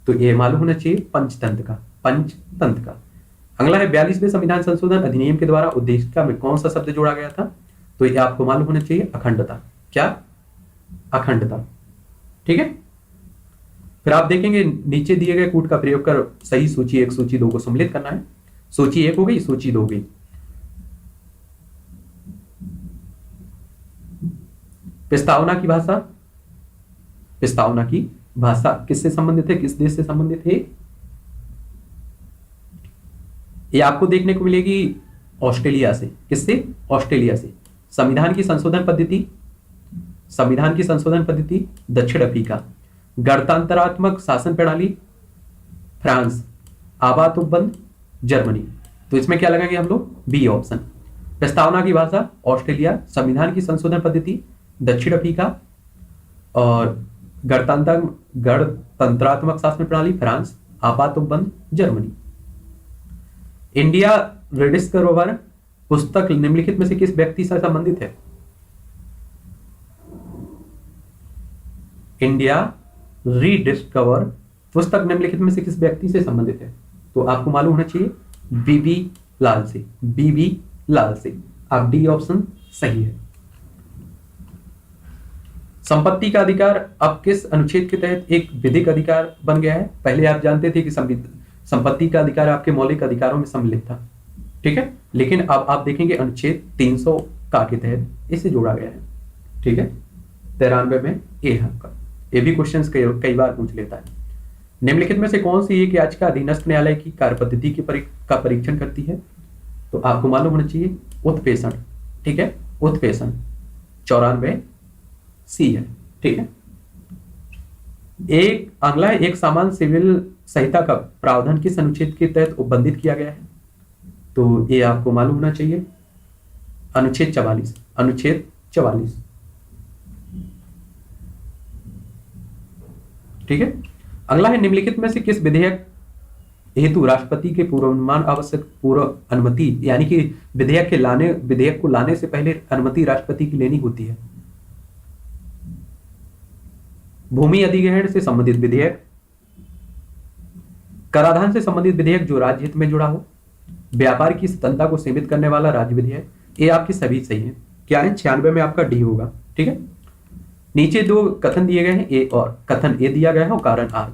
तो ये मालूम होना चाहिए पंचतंत्र का। अगला है 42वें संविधान संशोधन अधिनियम के द्वारा उद्देशिका में कौन सा शब्द जोड़ा गया था? तो ये आपको मालूम होना चाहिए अखंडता। क्या? अखंडता। ठीक है। फिर आप देखेंगे नीचे दिए गए कूट का प्रयोग कर सही सूची 1 सूची 2 को सम्मिलित करना है। सूची 1 हो गई, सूची 2 हो गई। प्रस्तावना की भाषा किससे संबंधित है? किस देश से संबंधित है? ये आपको देखने को मिलेगी ऑस्ट्रेलिया से। किससे? ऑस्ट्रेलिया से। संविधान की संशोधन पद्धति दक्षिण अफ्रीका। गणतंत्रात्मक शासन प्रणाली फ्रांस। आबाद उपबंध जर्मनी। तो इसमें क्या लगाएंगे हम लोग? B option. प्रस्तावना की भाषा ऑस्ट्रेलिया, संविधान की संशोधन पद्धति दक्षिण अफ्रीका और गणतंत्रात्मक शासन प्रणाली फ्रांस, आपात उपबंध जर्मनी। इंडिया रेडिस्कवर पुस्तक निम्नलिखित में से किस व्यक्ति से संबंधित है? इंडिया रीडिस्कवर पुस्तक निम्नलिखित में से किस व्यक्ति से संबंधित है? तो आपको मालूम होना चाहिए बीबी लाल से। बीबी लाल से। आप डी ऑप्शन सही है। संपत्ति का अधिकार अब किस अनुच्छेद के तहत एक विधिक अधिकार बन गया है? पहले आप जानते थे कि संपत्ति का अधिकार आपके मौलिक अधिकारों में सम्मिलित था। ठीक है, लेकिन अब आप देखेंगे अनुच्छेद 300 का के तहत इसे जोड़ा गया है। ठीक है, 93 में ए है आपका। ये भी क्वेश्चन कई बार पूछ लेता है। निम्नलिखित में से कौन सी एक याचिका अधीनस्थ न्यायालय की कार्यपद्धति का परीक्षण करती है? तो आपको मालूम होना चाहिए उत्प्रेषण। ठीक है, उत्प्रेषण 94 सी है। ठीक है, एक अगला है एक सामान्य सिविल संहिता का प्रावधान किस अनुच्छेद के तहत उपबंधित किया गया है? तो ये आपको मालूम होना चाहिए अनुच्छेद 44। अनुच्छेद 44। ठीक है, अगला है निम्नलिखित में से किस विधेयक हेतु राष्ट्रपति के पूर्वानुमान आवश्यक पूर्व अनुमति, यानी कि विधेयक को लाने से पहले अनुमति राष्ट्रपति की लेनी होती है? भूमि अधिग्रहण से संबंधित विधेयक, कराधान से संबंधित विधेयक जो राज्य हित में जुड़ा हो, व्यापार की स्वतंत्रता को सीमित करने वाला राज्य विधेयक। ये आपके सभी सही है। क्या है? 96 में आपका डी होगा। ठीक है, नीचे दो कथन दिए गए हैं, ए और कथन ए दिया गया है और कारण आर।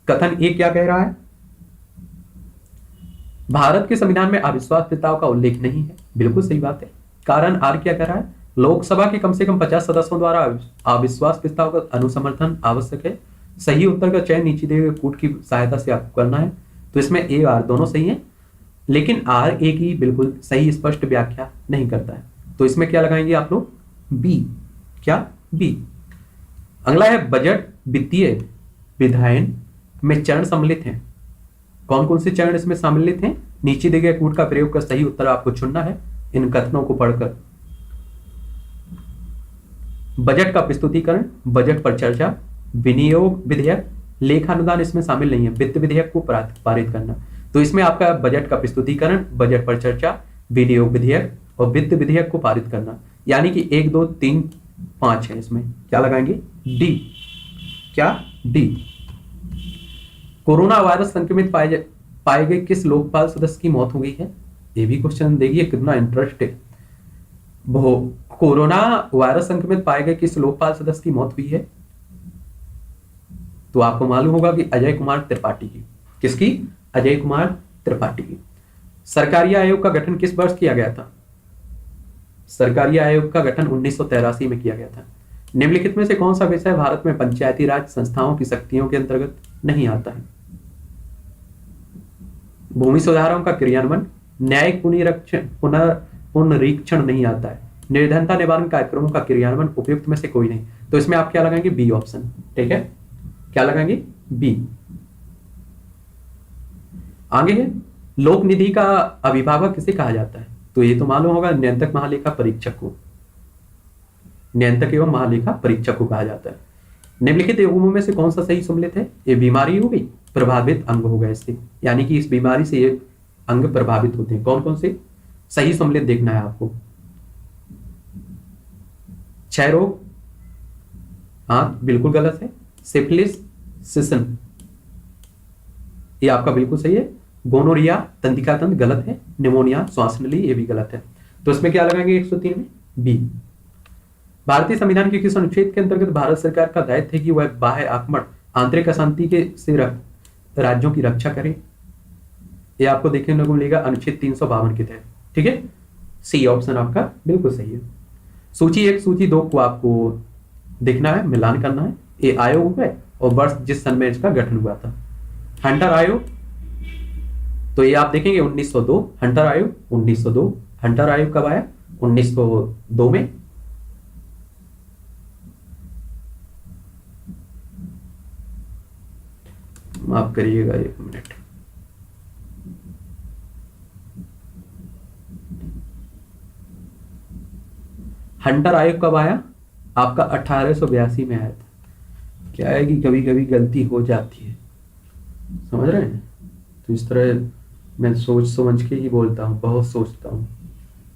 कथन ए क्या कह रहा है? भारत के संविधान में अविश्वास प्रस्ताव का उल्लेख नहीं है। बिल्कुल सही बात है। कारण आर क्या कह रहा है? लोकसभा के कम से कम 50 सदस्यों द्वारा अविश्वास प्रस्ताव का अनुसमर्थन आवश्यक है। सही उत्तर का चयन नीचे दिए गए कूट की सहायता से आपको करना है। तो इसमें ए आर दोनों सही है, लेकिन आर ए की बिल्कुल सही स्पष्ट व्याख्या नहीं करता है। तो इसमें क्या लगाएंगे आप लोग? बी। क्या? बी। अगला है बजट वित्तीय विधायन में चरण सम्मिलित हैं। कौन कौन से चरण इसमें सम्मिलित हैं? नीचे दिए गए कूट का प्रयोग कर सही उत्तर आपको चुनना है इन कथनों को पढ़कर। बजट का प्रस्तुतिकरण, बजट पर चर्चा, विनियोग विधेयक, लेखानुदान इसमें शामिल नहीं है, वित्त विधेयक को पारित करना। तो इसमें आपका बजट का प्रस्तुतिकरण, बजट पर चर्चा, विनियोग विधेयक और वित्त विधेयक को पारित करना, यानी कि 1 2 3 5 है। इसमें क्या लगाएंगे? डी। क्या? डी। कोरोना वायरस संक्रमित पाए गए किस लोकपाल सदस्य की मौत हो गई है? ये भी क्वेश्चन देखिए कितना इंटरेस्ट है। कोरोना वायरस संक्रमित पाए गए किस लोकपाल सदस्य की मौत हुई है? तो आपको मालूम होगा कि अजय कुमार त्रिपाठी की। किसकी? अजय कुमार त्रिपाठी की। सरकारी आयोग का गठन किस वर्ष किया गया था? सरकारी आयोग का गठन 1983 में किया गया था। निम्नलिखित में से कौन सा विषय भारत में पंचायती राज संस्थाओं की शक्तियों के अंतर्गत नहीं आता है? भूमि सुधारों का क्रियान्वयन, न्यायिक पुनरीक्षण नहीं आता है, निर्धनता निवारण कार्यक्रमों का क्रियान्वयन उपयुक्त में से कोई नहीं। तो इसमें आप क्या लगाएंगे? B option. ठीक है, क्या लगाएंगे? बी। आगे है, लोक निधि का अभिभावक किसे कहा जाता है? तो ये तो मालूम होगा, नियंत्रक महालेखा परीक्षक को, नियंत्रक एवं महालेखा परीक्षक को कहा जाता है। निम्नलिखित युग्मों में से कौन सा सही सम्मिलित है? ये बीमारी हो गई, प्रभावित अंग हो गए इससे, यानी कि इस बीमारी से ये अंग प्रभावित होते हैं। कौन कौन से? सही सम्मिलित देखना है आपको। क्षय रोग, हाँ बिल्कुल गलत है। सिफिलिस, सिसन, ये आपका बिल्कुल सही है। गोनोरिया, तंत्रिका तंत्र, गलत है। निमोनिया, श्वास नली, ये भी गलत है। तो इसमें क्या लगाएंगे? 103 में बी। भारतीय संविधान के किस अनुच्छेद के अंतर्गत भारत सरकार का दायित्व है कि वह बाह्य आक्रमण, आंतरिक अशांति के से राज्यों की रक्षा करे? ये आपको देखने को मिलेगा अनुच्छेद 352 के तहत। ठीक है, सी ऑप्शन आपका बिल्कुल सही है। सूची 1 सूची 2 को आपको देखना है, मिलान करना है। ये आयोग है और वर्ष जिस सन में इसका गठन हुआ था। हंटर आयोग, तो ये आप देखेंगे 1902। हंटर आयोग 1902। हंटर आयोग कब आया? 1902 में। माफ करिएगा 1 मिनट। हंटर आयोग कब आया? आपका 1882 में आया था। क्या है कि कभी कभी गलती हो जाती है, समझ रहे हैं? तो इस तरह मैं सोच समझ के ही बोलता हूँ, बहुत सोचता हूँ,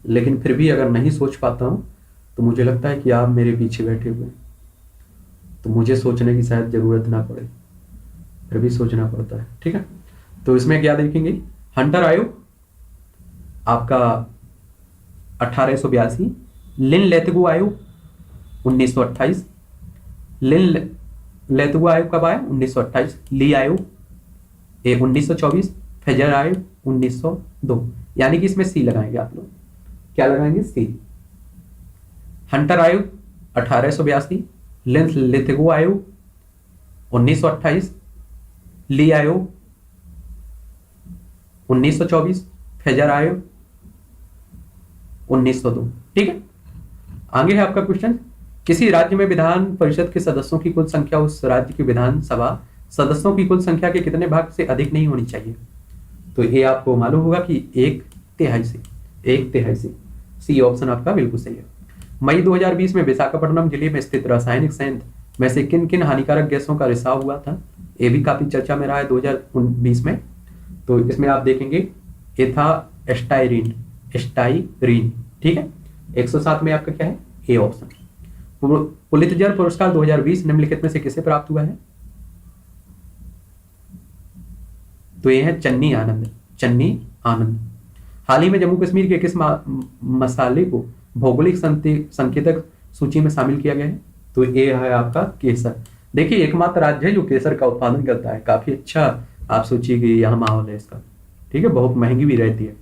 लेकिन फिर भी अगर नहीं सोच पाता हूँ तो मुझे लगता है कि आप मेरे पीछे बैठे हुए हैं, तो मुझे सोचने की शायद जरूरत ना पड़े, फिर भी सोचना पड़ता है। ठीक है, तो इसमें क्या देखेंगे? हंटर आयोग आपका 1882, लिन लेथगो आयोग 1928। लिन लेथगो आयोग कब आया? 1928। ली आयोग 1924। फेजर आयोग 1902, यानी कि इसमें सी लगाएंगे आप लोग। क्या लगाएंगे? सी। हंटर आयोग 1882, लिन लेथगो आयोग 1928, ली आयोग 1924, फेजर आयोग 1902। ठीक है, आगे है आपका क्वेश्चन। किसी राज्य में विधान परिषद के सदस्यों की कुल संख्या उस राज्य की विधानसभा सदस्यों की कुल संख्या के कितने भाग से अधिक नहीं होनी चाहिए? तो ये आपको मालूम होगा कि 1/3 से। 1/3 से। सी ऑप्शन आपका बिल्कुल सही है। मई 2020 में विशाखापट्टनम जिले में स्थित रासायनिक संयंत्र में से किन किन हानिकारक गैसों का रिसाव हुआ था? ये भी काफी चर्चा में रहा है 2020 में। तो इसमें आप देखेंगे ये था एस्टाइरिन। ठीक है, 107 में आपका क्या है? A option. पुलित्जर पुरस्कार 2020 निम्नलिखित में से किसे प्राप्त हुआ है? तो ये है चन्नी आनंद। चन्नी आनंद। हाल ही में जम्मू कश्मीर के किस मसाले को भौगोलिक संकेतक सूची में शामिल किया गया है? तो ये है आपका केसर। देखिए एकमात्र राज्य है जो केसर का उत्पादन करता है। काफी अच्छा आप सोचिए कि यहाँ माहौल है इसका। ठीक है, बहुत महंगी भी रहती है।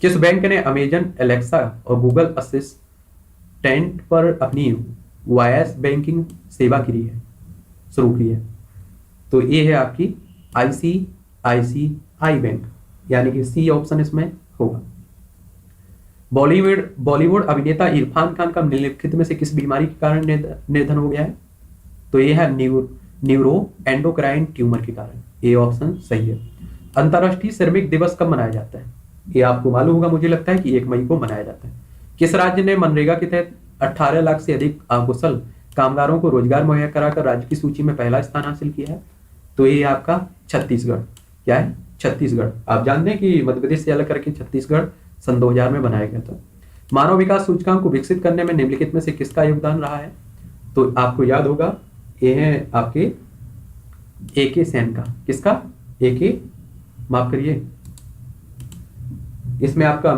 किस बैंक ने अमेजन, एलेक्सा और गूगल असिस्टेंट पर अपनी वॉयस बैंकिंग सेवा शुरू की है? तो ये है आपकी ICICI बैंक, यानी कि सी ऑप्शन इसमें होगा। बॉलीवुड अभिनेता इरफान खान का निम्नलिखित में से किस बीमारी के कारण निधन हो गया है? तो ये है न्यूरो एंडोक्राइन ट्यूमर के कारण। ये ऑप्शन सही है। अंतर्राष्ट्रीय श्रमिक दिवस कब मनाया जाता है? ये आपको मालूम होगा, मुझे लगता है कि 1 मई को मनाया जाता है। किस राज्य ने मनरेगा के तहत 18 लाख से अधिक अकुशल कामगारों को रोजगार मुहैया कराकर राज्य की सूची में पहला स्थान हासिल किया है? तो ये आपका छत्तीसगढ़। क्या है? छत्तीसगढ़। आप जानते हैं कि मध्य प्रदेश से अलग करके छत्तीसगढ़ सन 2000 में बनाया गया था। मानव विकास सूचकांक को विकसित करने में निम्नलिखित में से किसका योगदान रहा है? तो आपको याद होगा, ये है आपके AK सेन का। किसका? AK, माफ करिए, इसमें आपका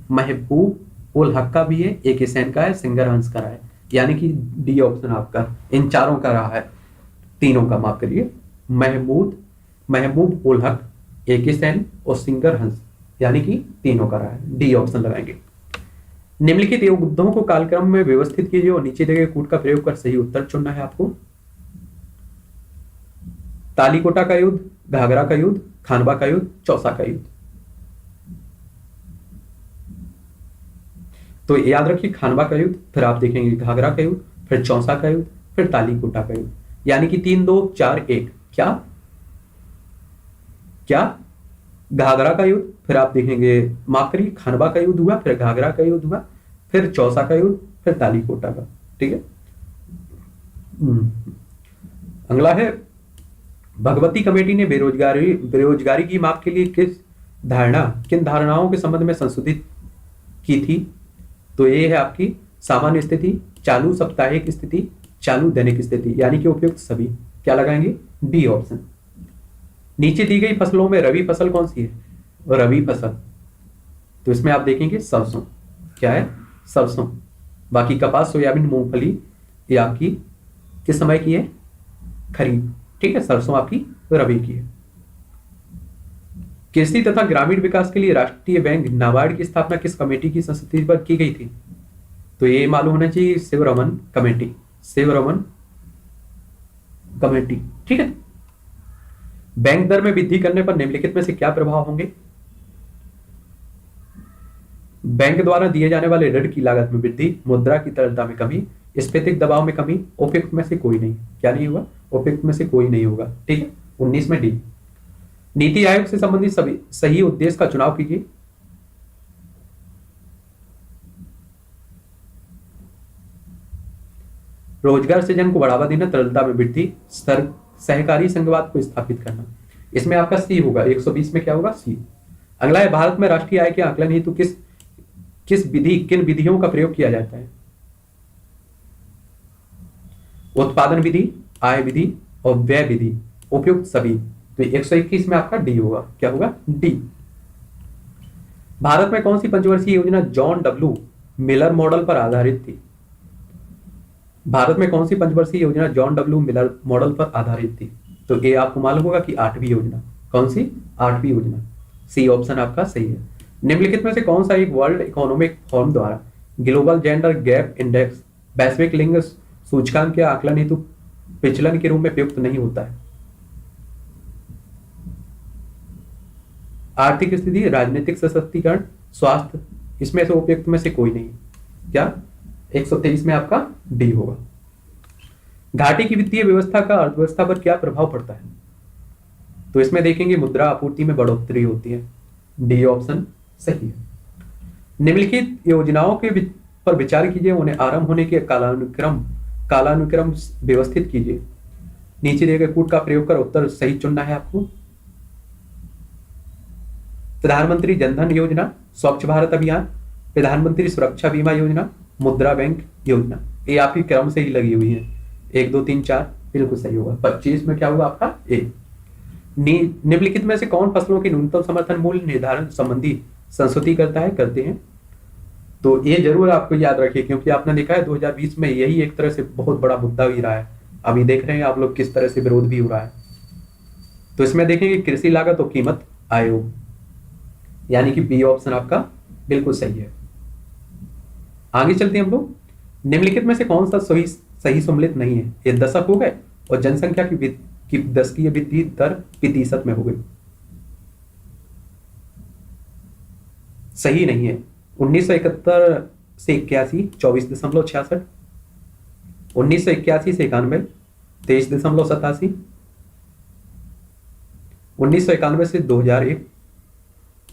महबूब उल हक का भी है, AK सेन का है, सिंगर हंस का है, यानी कि डी ऑप्शन आपका इन चारों का रहा है, तीनों का, माफ करिए, महबूब उल हक, AK सेन और सिंगर हंस, यानी कि तीनों का रहा है, डी ऑप्शन लगाएंगे। निम्नलिखित युद्धों को कालक्रम में व्यवस्थित कीजिए और नीचे दिए गए कूट का प्रयोग कर सही उत्तर चुनना है आपको। तालीकोटा का युद्ध, घाघरा का युद्ध, खानवा का युद्ध, चौसा का युद्ध। तो याद रखिए, खानवा का युद्ध, फिर आप देखेंगे घाघरा का युद्ध, फिर चौसा का युद्ध, फिर तालीकोटा का युद्ध, यानी कि 3 2 4 1। क्या घाघरा का युद्ध, फिर आप देखेंगे, माफ करिए, खानवा का युद्ध हुआ, फिर घाघरा का युद्ध हुआ, फिर चौसा का युद्ध, फिर तालीकोटा का। ठीक है। अगला है, भगवती कमेटी ने बेरोजगारी की माप के लिए किन धारणाओं के संबंध में संशोधित की थी? तो ये है आपकी सामान्य स्थिति, चालू साप्ताहिक स्थिति, चालू दैनिक स्थिति, यानी कि उपयुक्त सभी। क्या लगाएंगे? D option. नीचे दी गई फसलों में रबी फसल कौन सी है? रबी फसल, तो इसमें आप देखेंगे सरसों। क्या है? सरसों। बाकी कपास, सोयाबीन, मूंगफली ये आपकी किस समय की है? खरीफ। ठीक है, सरसों आपकी रबी की है। कृषि तथा ग्रामीण विकास के लिए राष्ट्रीय बैंक नाबार्ड की स्थापना किस कमेटी की संस्तुति पर की गई थी? तो ये मालूम होना चाहिए, शिवरमन कमेटी। शिवरमन कमेटी। ठीक है। बैंक दर में वृद्धि करने पर निम्नलिखित में से क्या प्रभाव होंगे? बैंक द्वारा दिए जाने वाले ऋण की लागत में वृद्धि, मुद्रा की तरलता में कमी, स्फीतिक दबाव में कमी, उपयुक्त में से कोई नहीं। क्या नहीं होगा? उपयुक्त में से कोई नहीं होगा। ठीक है, 19 में डी। नीति आयोग से संबंधित सभी सही उद्देश्य का चुनाव कीजिए। रोजगार सृजन को बढ़ावा देना, तरलता में वृद्धि, सहकारी संघवाद को स्थापित करना। इसमें आपका सी होगा। 120 में क्या होगा? सी। अगला है, भारत में राष्ट्रीय आय के आकलन हेतु किन विधियों का प्रयोग किया जाता है? उत्पादन विधि, आय विधि और व्यय विधि, उपयुक्त सभी। तो 121 में आपका डी होगा। क्या होगा? डी। भारत में कौन सी पंचवर्षीय योजना जॉन डब्ल्यू मिलर मॉडल पर आधारित थी? भारत में कौन सी पंचवर्षीय योजना जॉन डब्ल्यू मिलर मॉडल पर आधारित थी? तो ये आपको मालूम होगा कि 8वीं योजना। कौन सी? 8वीं योजना। सी ऑप्शन आपका सही है। निम्नलिखित में से कौन सा एक वर्ल्ड इकोनॉमिक फोरम द्वारा ग्लोबल जेंडर गैप इंडेक्स वैश्विक लिंग सूचकांक के आकलन हेतु विचलन के रूप में प्रयुक्त नहीं होता है? आर्थिक स्थिति, राजनीतिक सशक्तिकरण, स्वास्थ्य, इसमें से उपयुक्त में से कोई नहीं। क्या? 123 में आपका डी होगा। घाटी की वित्तीय व्यवस्था का अर्थव्यवस्था पर क्या प्रभाव पड़ता है? तो इसमें देखेंगे मुद्रा आपूर्ति में बढ़ोतरी होती है। डी ऑप्शन सही है। निम्नलिखित योजनाओं के पर विचार कीजिए, उन्हें आरंभ होने के कालानुक्रम व्यवस्थित कीजिए। नीचे दिए गए कूट का प्रयोग कर उत्तर सही चुनना है आपको। प्रधानमंत्री जनधन योजना, स्वच्छ भारत अभियान, प्रधानमंत्री सुरक्षा बीमा योजना, मुद्रा बैंक योजना। ये आपकी क्रम से ही लगी हुई है, 1 2 3 4 बिल्कुल सही होगा। 25 में क्या होगा आपका? ए। निम्नलिखित में से कौन फसलों के न्यूनतम समर्थन मूल्य निर्धारण संबंधी संस्तुति करते हैं? तो ये जरूर आपको याद रखिए, क्योंकि आपने देखा है 2020 में यही एक तरह से बहुत बड़ा मुद्दा भी रहा है। अभी देख रहे हैं आप लोग किस तरह से विरोध भी हो रहा है। तो इसमें देखेंगे कृषि लागत और कीमत आयोग, यानी कि बी ऑप्शन आपका बिल्कुल सही है। आगे चलते हैं हम लोग। निम्नलिखित में से कौन सा सही सम्मिलित नहीं है? ये दशक हो गए और जनसंख्या की दशकीय वृद्धि दर प्रतिशत में हो गई। सही नहीं है। 1971 से 81 24.66, 1981 से 91 23.87, 1991 से 2001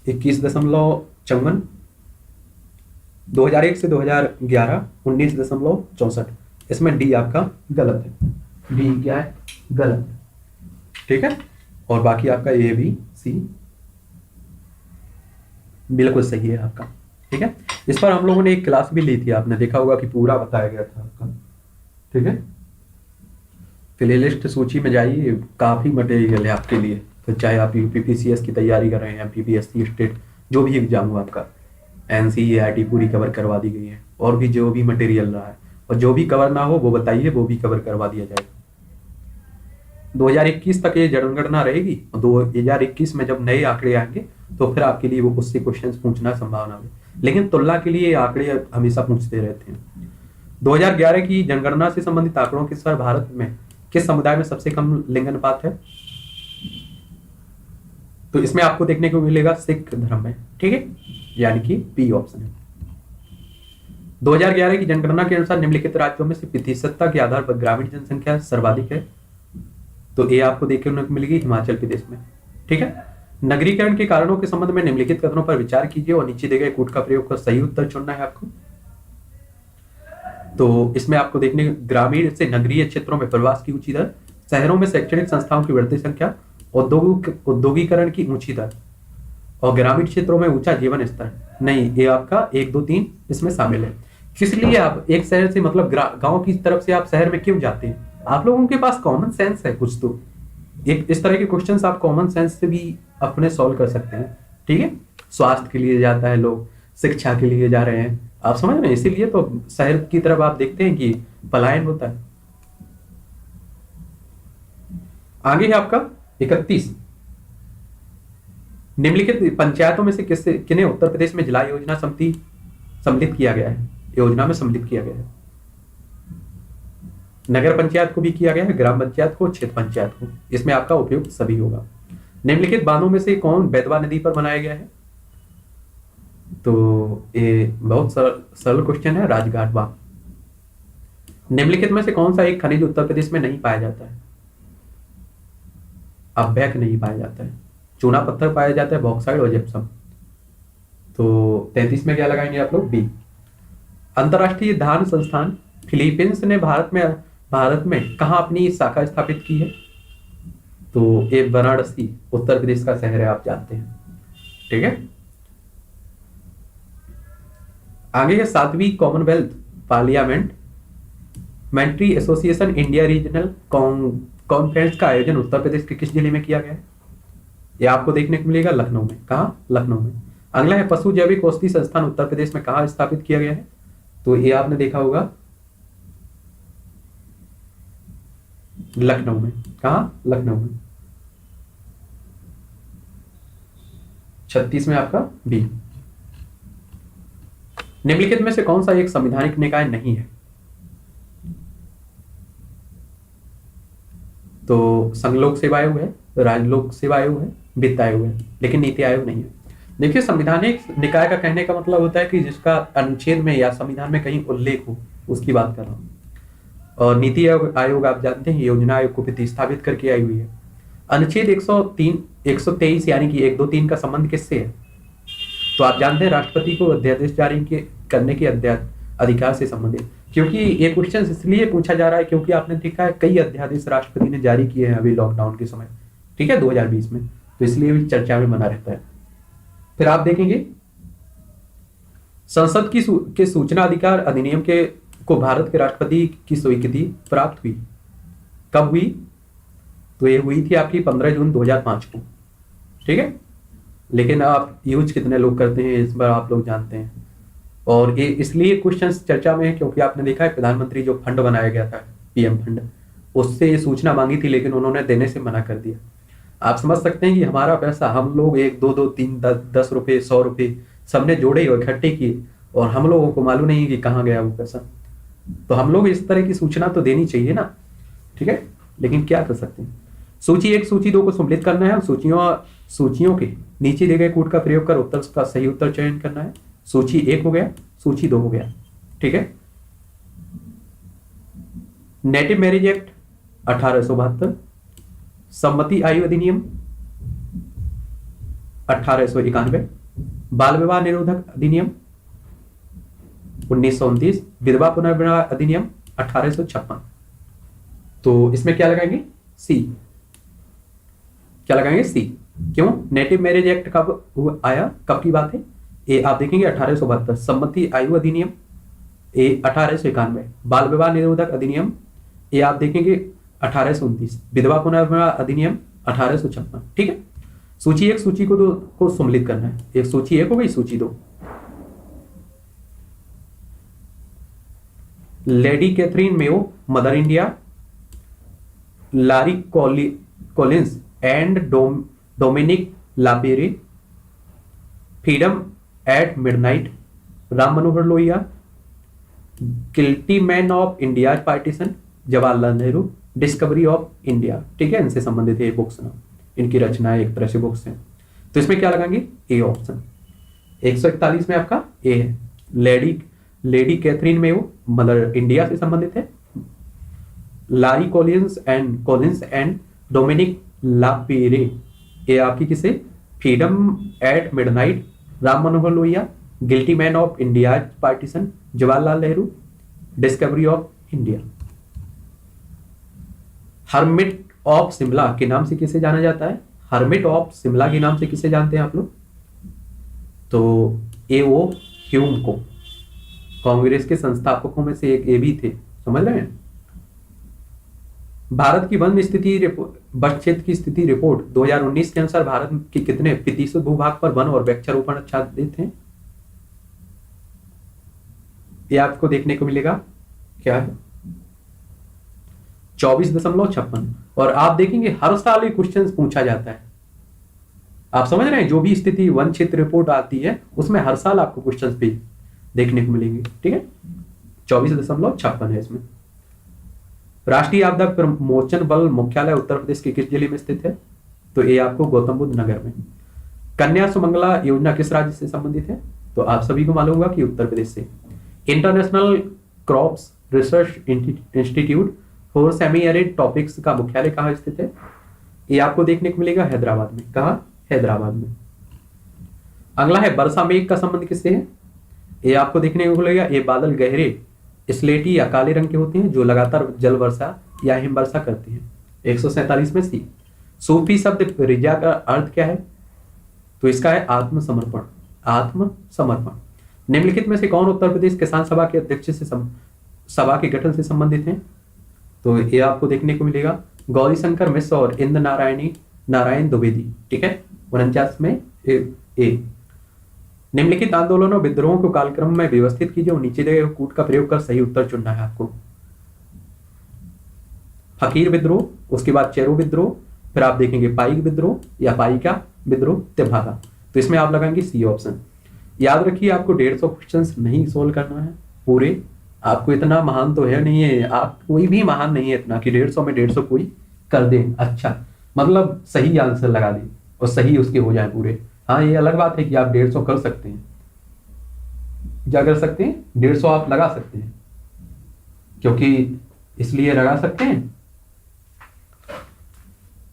21.54, 2001 से 2011 19.64। इसमें डी आपका गलत है, डी क्या है, गलत। ठीक है, और बाकी आपका ए बी सी बिल्कुल सही है आपका। ठीक है, इस पर हम लोगों ने एक क्लास भी ली थी, आपने देखा होगा कि पूरा बताया गया था आपका। ठीक है, प्लेलिस्ट सूची में जाइए, काफी मटेरियल है आपके लिए। तो चाहे आप यूपीपीसीएस की तैयारी कर रहे हैं, एमपीपीएससी स्टेट जो भी एग्जाम हो आपका, एनसीईआरटी पूरी कवर करवा दी गई है, और भी जो भी मटेरियल रहा है, और जो भी कवर ना हो वो बताइए, वो भी कवर करवा दिया जाएगा। 2021 तक ये जनगणना रहेगी, और 2021 में जब नए आंकड़े आएंगे तो फिर आपके लिए वो उससे क्वेश्चन पूछना संभावना है, लेकिन तुलना के लिए ये आंकड़े हमेशा पूछते रहते हैं। 2011 की जनगणना से संबंधित आंकड़ों के अनुसार भारत में किस समुदाय में सबसे कम लिंग अनुपात है? तो इसमें आपको देखने को मिलेगा सिख धर्म में। ठीक है, यानी कि बी ऑप्शन है। 2011 की जनगणना के अनुसार निम्नलिखित राज्यों में से प्रतिशतता के आधार पर ग्रामीण जनसंख्या सर्वाधिक है। तो ये आपको देखने को मिलेगी हिमाचल प्रदेश में। ठीक है, नगरीकरण के कारणों के संबंध में निम्नलिखित कथनों पर विचार कीजिए और नीचे दिए गए कूट का प्रयोग कर सही उत्तर चुनना है आपको। तो इसमें आपको देखने ग्रामीण से नगरीय क्षेत्रों में प्रवास की ऊंची दर, शहरों में शैक्षणिक संस्थाओं की बढ़ती संख्या, औद्योगिकरण की ऊंची दर, और ग्रामीण क्षेत्रों में ऊंचा जीवन स्तर। नहीं, ये आपका 1 2 3 इसमें शामिल है। किस लिए आप एक शहर से मतलब गांव की तरफ से आप शहर में क्यों जाते हैं? आप लोगों के पास कॉमन सेंस है कुछ तो, एक इस तरह के क्वेश्चंस आप कॉमन सेंस से भी अपने सॉल्व कर सकते हैं। ठीक है, स्वास्थ्य के लिए जाता है लोग, शिक्षा के लिए जा रहे हैं, आप समझ रहे हैं, इसीलिए तो शहर की तरफ आप देखते हैं कि पलायन होता है। आगे है आपका 31, निम्नलिखित पंचायतों में से किन्हें उत्तर प्रदेश में जिला योजना समिति सम्मिलित किया गया है? योजना में सम्मिलित किया गया है। नगर पंचायत को भी किया गया है, ग्राम पंचायत को, क्षेत्र पंचायत को। इसमें आपका उपयोग सभी होगा। निम्नलिखित बांधों में से कौन बेतवा नदी पर बनाया गया है? तो ये बहुत सरल क्वेश्चन है, राजघाट बांध। निम्नलिखित में से कौन सा एक खनिज उत्तर प्रदेश में नहीं पाया जाता है? अभ्यक नहीं पाया जाता है, चूना पत्थर पाया जाता है, बॉक्साइड और जिप्सम। तो 33 में क्या लगाएंगे आप लोग? बी। अंतरराष्ट्रीय धान संस्थान फिलीपींस ने भारत में कहां अपनी शाखा स्थापित की है? तो ये वाराणसी उत्तर प्रदेश का शहर है, आप जानते हैं। ठीक है, आगे है 7वीं Commonwealth parliamentary association India regional conference का आयोजन उत्तर प्रदेश के किस जिले में किया गया है? यह आपको देखने को मिलेगा लखनऊ में। कहा? लखनऊ में। अगला है पशु जैविक औषधि संस्थान उत्तर प्रदेश में कहां स्थापित किया गया है? तो ये आपने देखा होगा लखनऊ में। कहा? लखनऊ में। 36 में आपका बी। निम्नलिखित में से कौन सा एक संवैधानिक निकाय नहीं है? तो संघ लोक सेवा आयोग है, राज्य लोक सेवा आयोग है, वित्त आयोग है, लेकिन नीति आयोग नहीं है। देखिए, संवैधानिक निकाय का कहने का मतलब होता है कि जिसका अनुच्छेद में या संविधान में कहीं उल्लेख हो, उसकी बात कर रहा हूं। और नीति आयोग आप जानते हैं योजना आयोग को प्रतिस्थापित करके आई हुई है। अनुच्छेद 123 यानी कि 1 2 3 का संबंध किससे है? तो आप जानते हैं राष्ट्रपति को अध्यादेश जारी करने के अधिकार से संबंधित। क्योंकि ये क्वेश्चन इसलिए पूछा जा रहा है क्योंकि आपने देखा है कई अध्यादेश राष्ट्रपति ने जारी किए हैं अभी लॉकडाउन के समय, ठीक है, 2020 में, तो इसलिए भी चर्चा में बना रहता है। फिर आप देखेंगे संसद के सूचना अधिकार अधिनियम को भारत के राष्ट्रपति की स्वीकृति प्राप्त हुई। कब हुई? तो ये हुई थी आपकी 15 जून 2005 को। ठीक है, लेकिन आप यूज कितने लोग करते हैं इस बार आप लोग जानते हैं। और ये इसलिए क्वेश्चन चर्चा में है क्योंकि आपने देखा है प्रधानमंत्री जो फंड बनाया गया था, पीएम फंड, उससे ये सूचना मांगी थी लेकिन उन्होंने देने से मना कर दिया। आप समझ सकते हैं कि हमारा पैसा हम लोग 1 2 2 3 10 रुपए 100 रुपए सबने जोड़े और इकट्ठे किए और हम लोगों को मालूम नहीं कि कहाँ गया वो पैसा। तो हम लोग इस तरह की सूचना तो देनी चाहिए ना, ठीक है, लेकिन क्या कर सकते हैं। सूची 1 सूची 2 को सम्मिलित करना है। सूचियों के नीचे दिए गए कूट का प्रयोग कर उत्तर का सही उत्तर चयन करना है। सूची 1 हो गया, सूची 2 हो गया। ठीक है, नेटिव मैरिज एक्ट 1872, सम्मति आयु अधिनियम 1891, बाल विवाह निरोधक अधिनियम 1929, विधवा पुनर्विवाह अधिनियम 1856। तो इसमें क्या लगाएंगे? सी। क्या लगाएंगे? सी। क्यों? नेटिव मैरिज एक्ट कब आया, कब की बात है? ए आप देखेंगे 1872, सम्मति आयु अधिनियम ए 1891, बाल विवाह निरोधक अधिनियम ए आप देखेंगे 1829, विधवा पुनर्विवाह अधिनियम 1856। ठीक है, सूची एक, सूची को दो को सम्मिलित करना है। एक सूची एक हो गई, सूची दो। Lady Catherine Mayo, mother India, Larry Collins and Dominique Lapierre, freedom at midnight, Ram Manohar Lohia, guilty men of India partition, Jawaharlal Nehru, discovery of India. ठीक है, इनसे संबंधित है बुक्स ना, इनकी रचनाएं एक तरह से बुक्स हैं। तो इसमें क्या लगाएंगे? A option. 141 में आपका ए है। Lady Catherine Mayo, mother India से संबंधित है। Larry Collins and Dominique Lapierre, ये आपकी किसे? Freedom at midnight, Ram Manohar Lohia, guilty men of India partition, Jawaharlal Nehru, discovery of India. Hermit of Shimla के नाम से किसे जाना जाता है? हर्मिट ऑफ शिमला के नाम से किसे जानते हैं आप लोग? तो ए.ओ. ह्यूम को, कांग्रेस के संस्थापकों में से एक ये भी थे, समझ रहे हैं। भारत की वन क्षेत्र की स्थिति रिपोर्ट 2019 के अनुसार भारत के कितने प्रतिशत भूभाग पर वन और वृक्षारोपण आच्छादित हैं? ये आपको देखने को मिलेगा, क्या है? 24.56। और आप देखेंगे हर साल ये क्वेश्चन पूछा जाता है। आप समझ रहे हैं, जो भी स्थिति वन क्षेत्र रिपोर्ट आती है उसमें हर साल आपको क्वेश्चन भी देखने को मिलेंगे। ठीक है, 24.56 है इसमें। राष्ट्रीय आपदा प्रमोचन बल मुख्यालय उत्तर प्रदेश के किस जिले में स्थित है? तो ये आपको गौतम बुद्ध नगर में। कन्या सुमंगला योजना किस राज्य से संबंधित है? तो आप सभी को मालूम होगा कि उत्तर प्रदेश से। International crops research institute for semi arid topics का मुख्यालय कहाँ स्थित है? ये आपको देखने को मिलेगा हैदराबाद में। कहाँ? हैदराबाद में। अगला है वर्षा मेघ का संबंध किससे है? ये आपको देखने को मिलेगा, ये बादल गहरे स्लेटी या काले रंग के होते हैं जो लगातार जल वर्षा या हिमवर्षा करते हैं। 147 में सी। सूफी शब्द रिजा का अर्थ क्या है? तो इसका है आत्मसमर्पण। आत्मसमर्पण। निम्नलिखित में से कौन उत्तर प्रदेश किसान सभा के अध्यक्ष से सभा के गठन से संबंधित हैं? तो ये आपको देखने को मिलेगा गौरी शंकर मिश्र और इंद्र नारायण द्विवेदी। ठीक है, 49 में ए। निम्नलिखित आंदोलनों विद्रोहों को कालक्रम में व्यवस्थित कीजिए और नीचे दिए गए कूट का प्रयोग कर सही उत्तर चुनना है आपको। फकीर विद्रोह, उसके बाद चेरो विद्रोह, फिर आप देखेंगे पाइक विद्रोह या पाइका विद्रोह, तेभागा। तो इसमें आप लगाएंगे सी ऑप्शन। याद रखिए, आपको 150 क्वेश्चंस नहीं सोल्व करना है पूरे। आपको इतना महान तो है नहीं है, आप कोई भी महान नहीं है इतना कि 150 में 150 कोई कर दे। अच्छा, मतलब सही आंसर लगा दे और सही उसके हो जाए पूरे। हाँ, ये अलग बात है कि आप 150 कर सकते हैं। क्या कर सकते हैं? 150 आप लगा सकते हैं। क्योंकि इसलिए लगा सकते हैं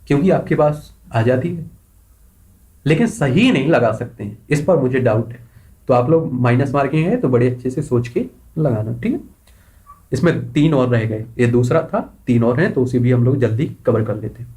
क्योंकि आपके पास आजादी है, लेकिन सही नहीं लगा सकते हैं, इस पर मुझे डाउट है। तो आप लोग माइनस मार्किंग है तो बड़े अच्छे से सोच के लगाना। ठीक है, इसमें 3 और रह गए, ये दूसरा था, 3 और हैं तो उसे भी हम लोग जल्दी कवर कर लेते हैं।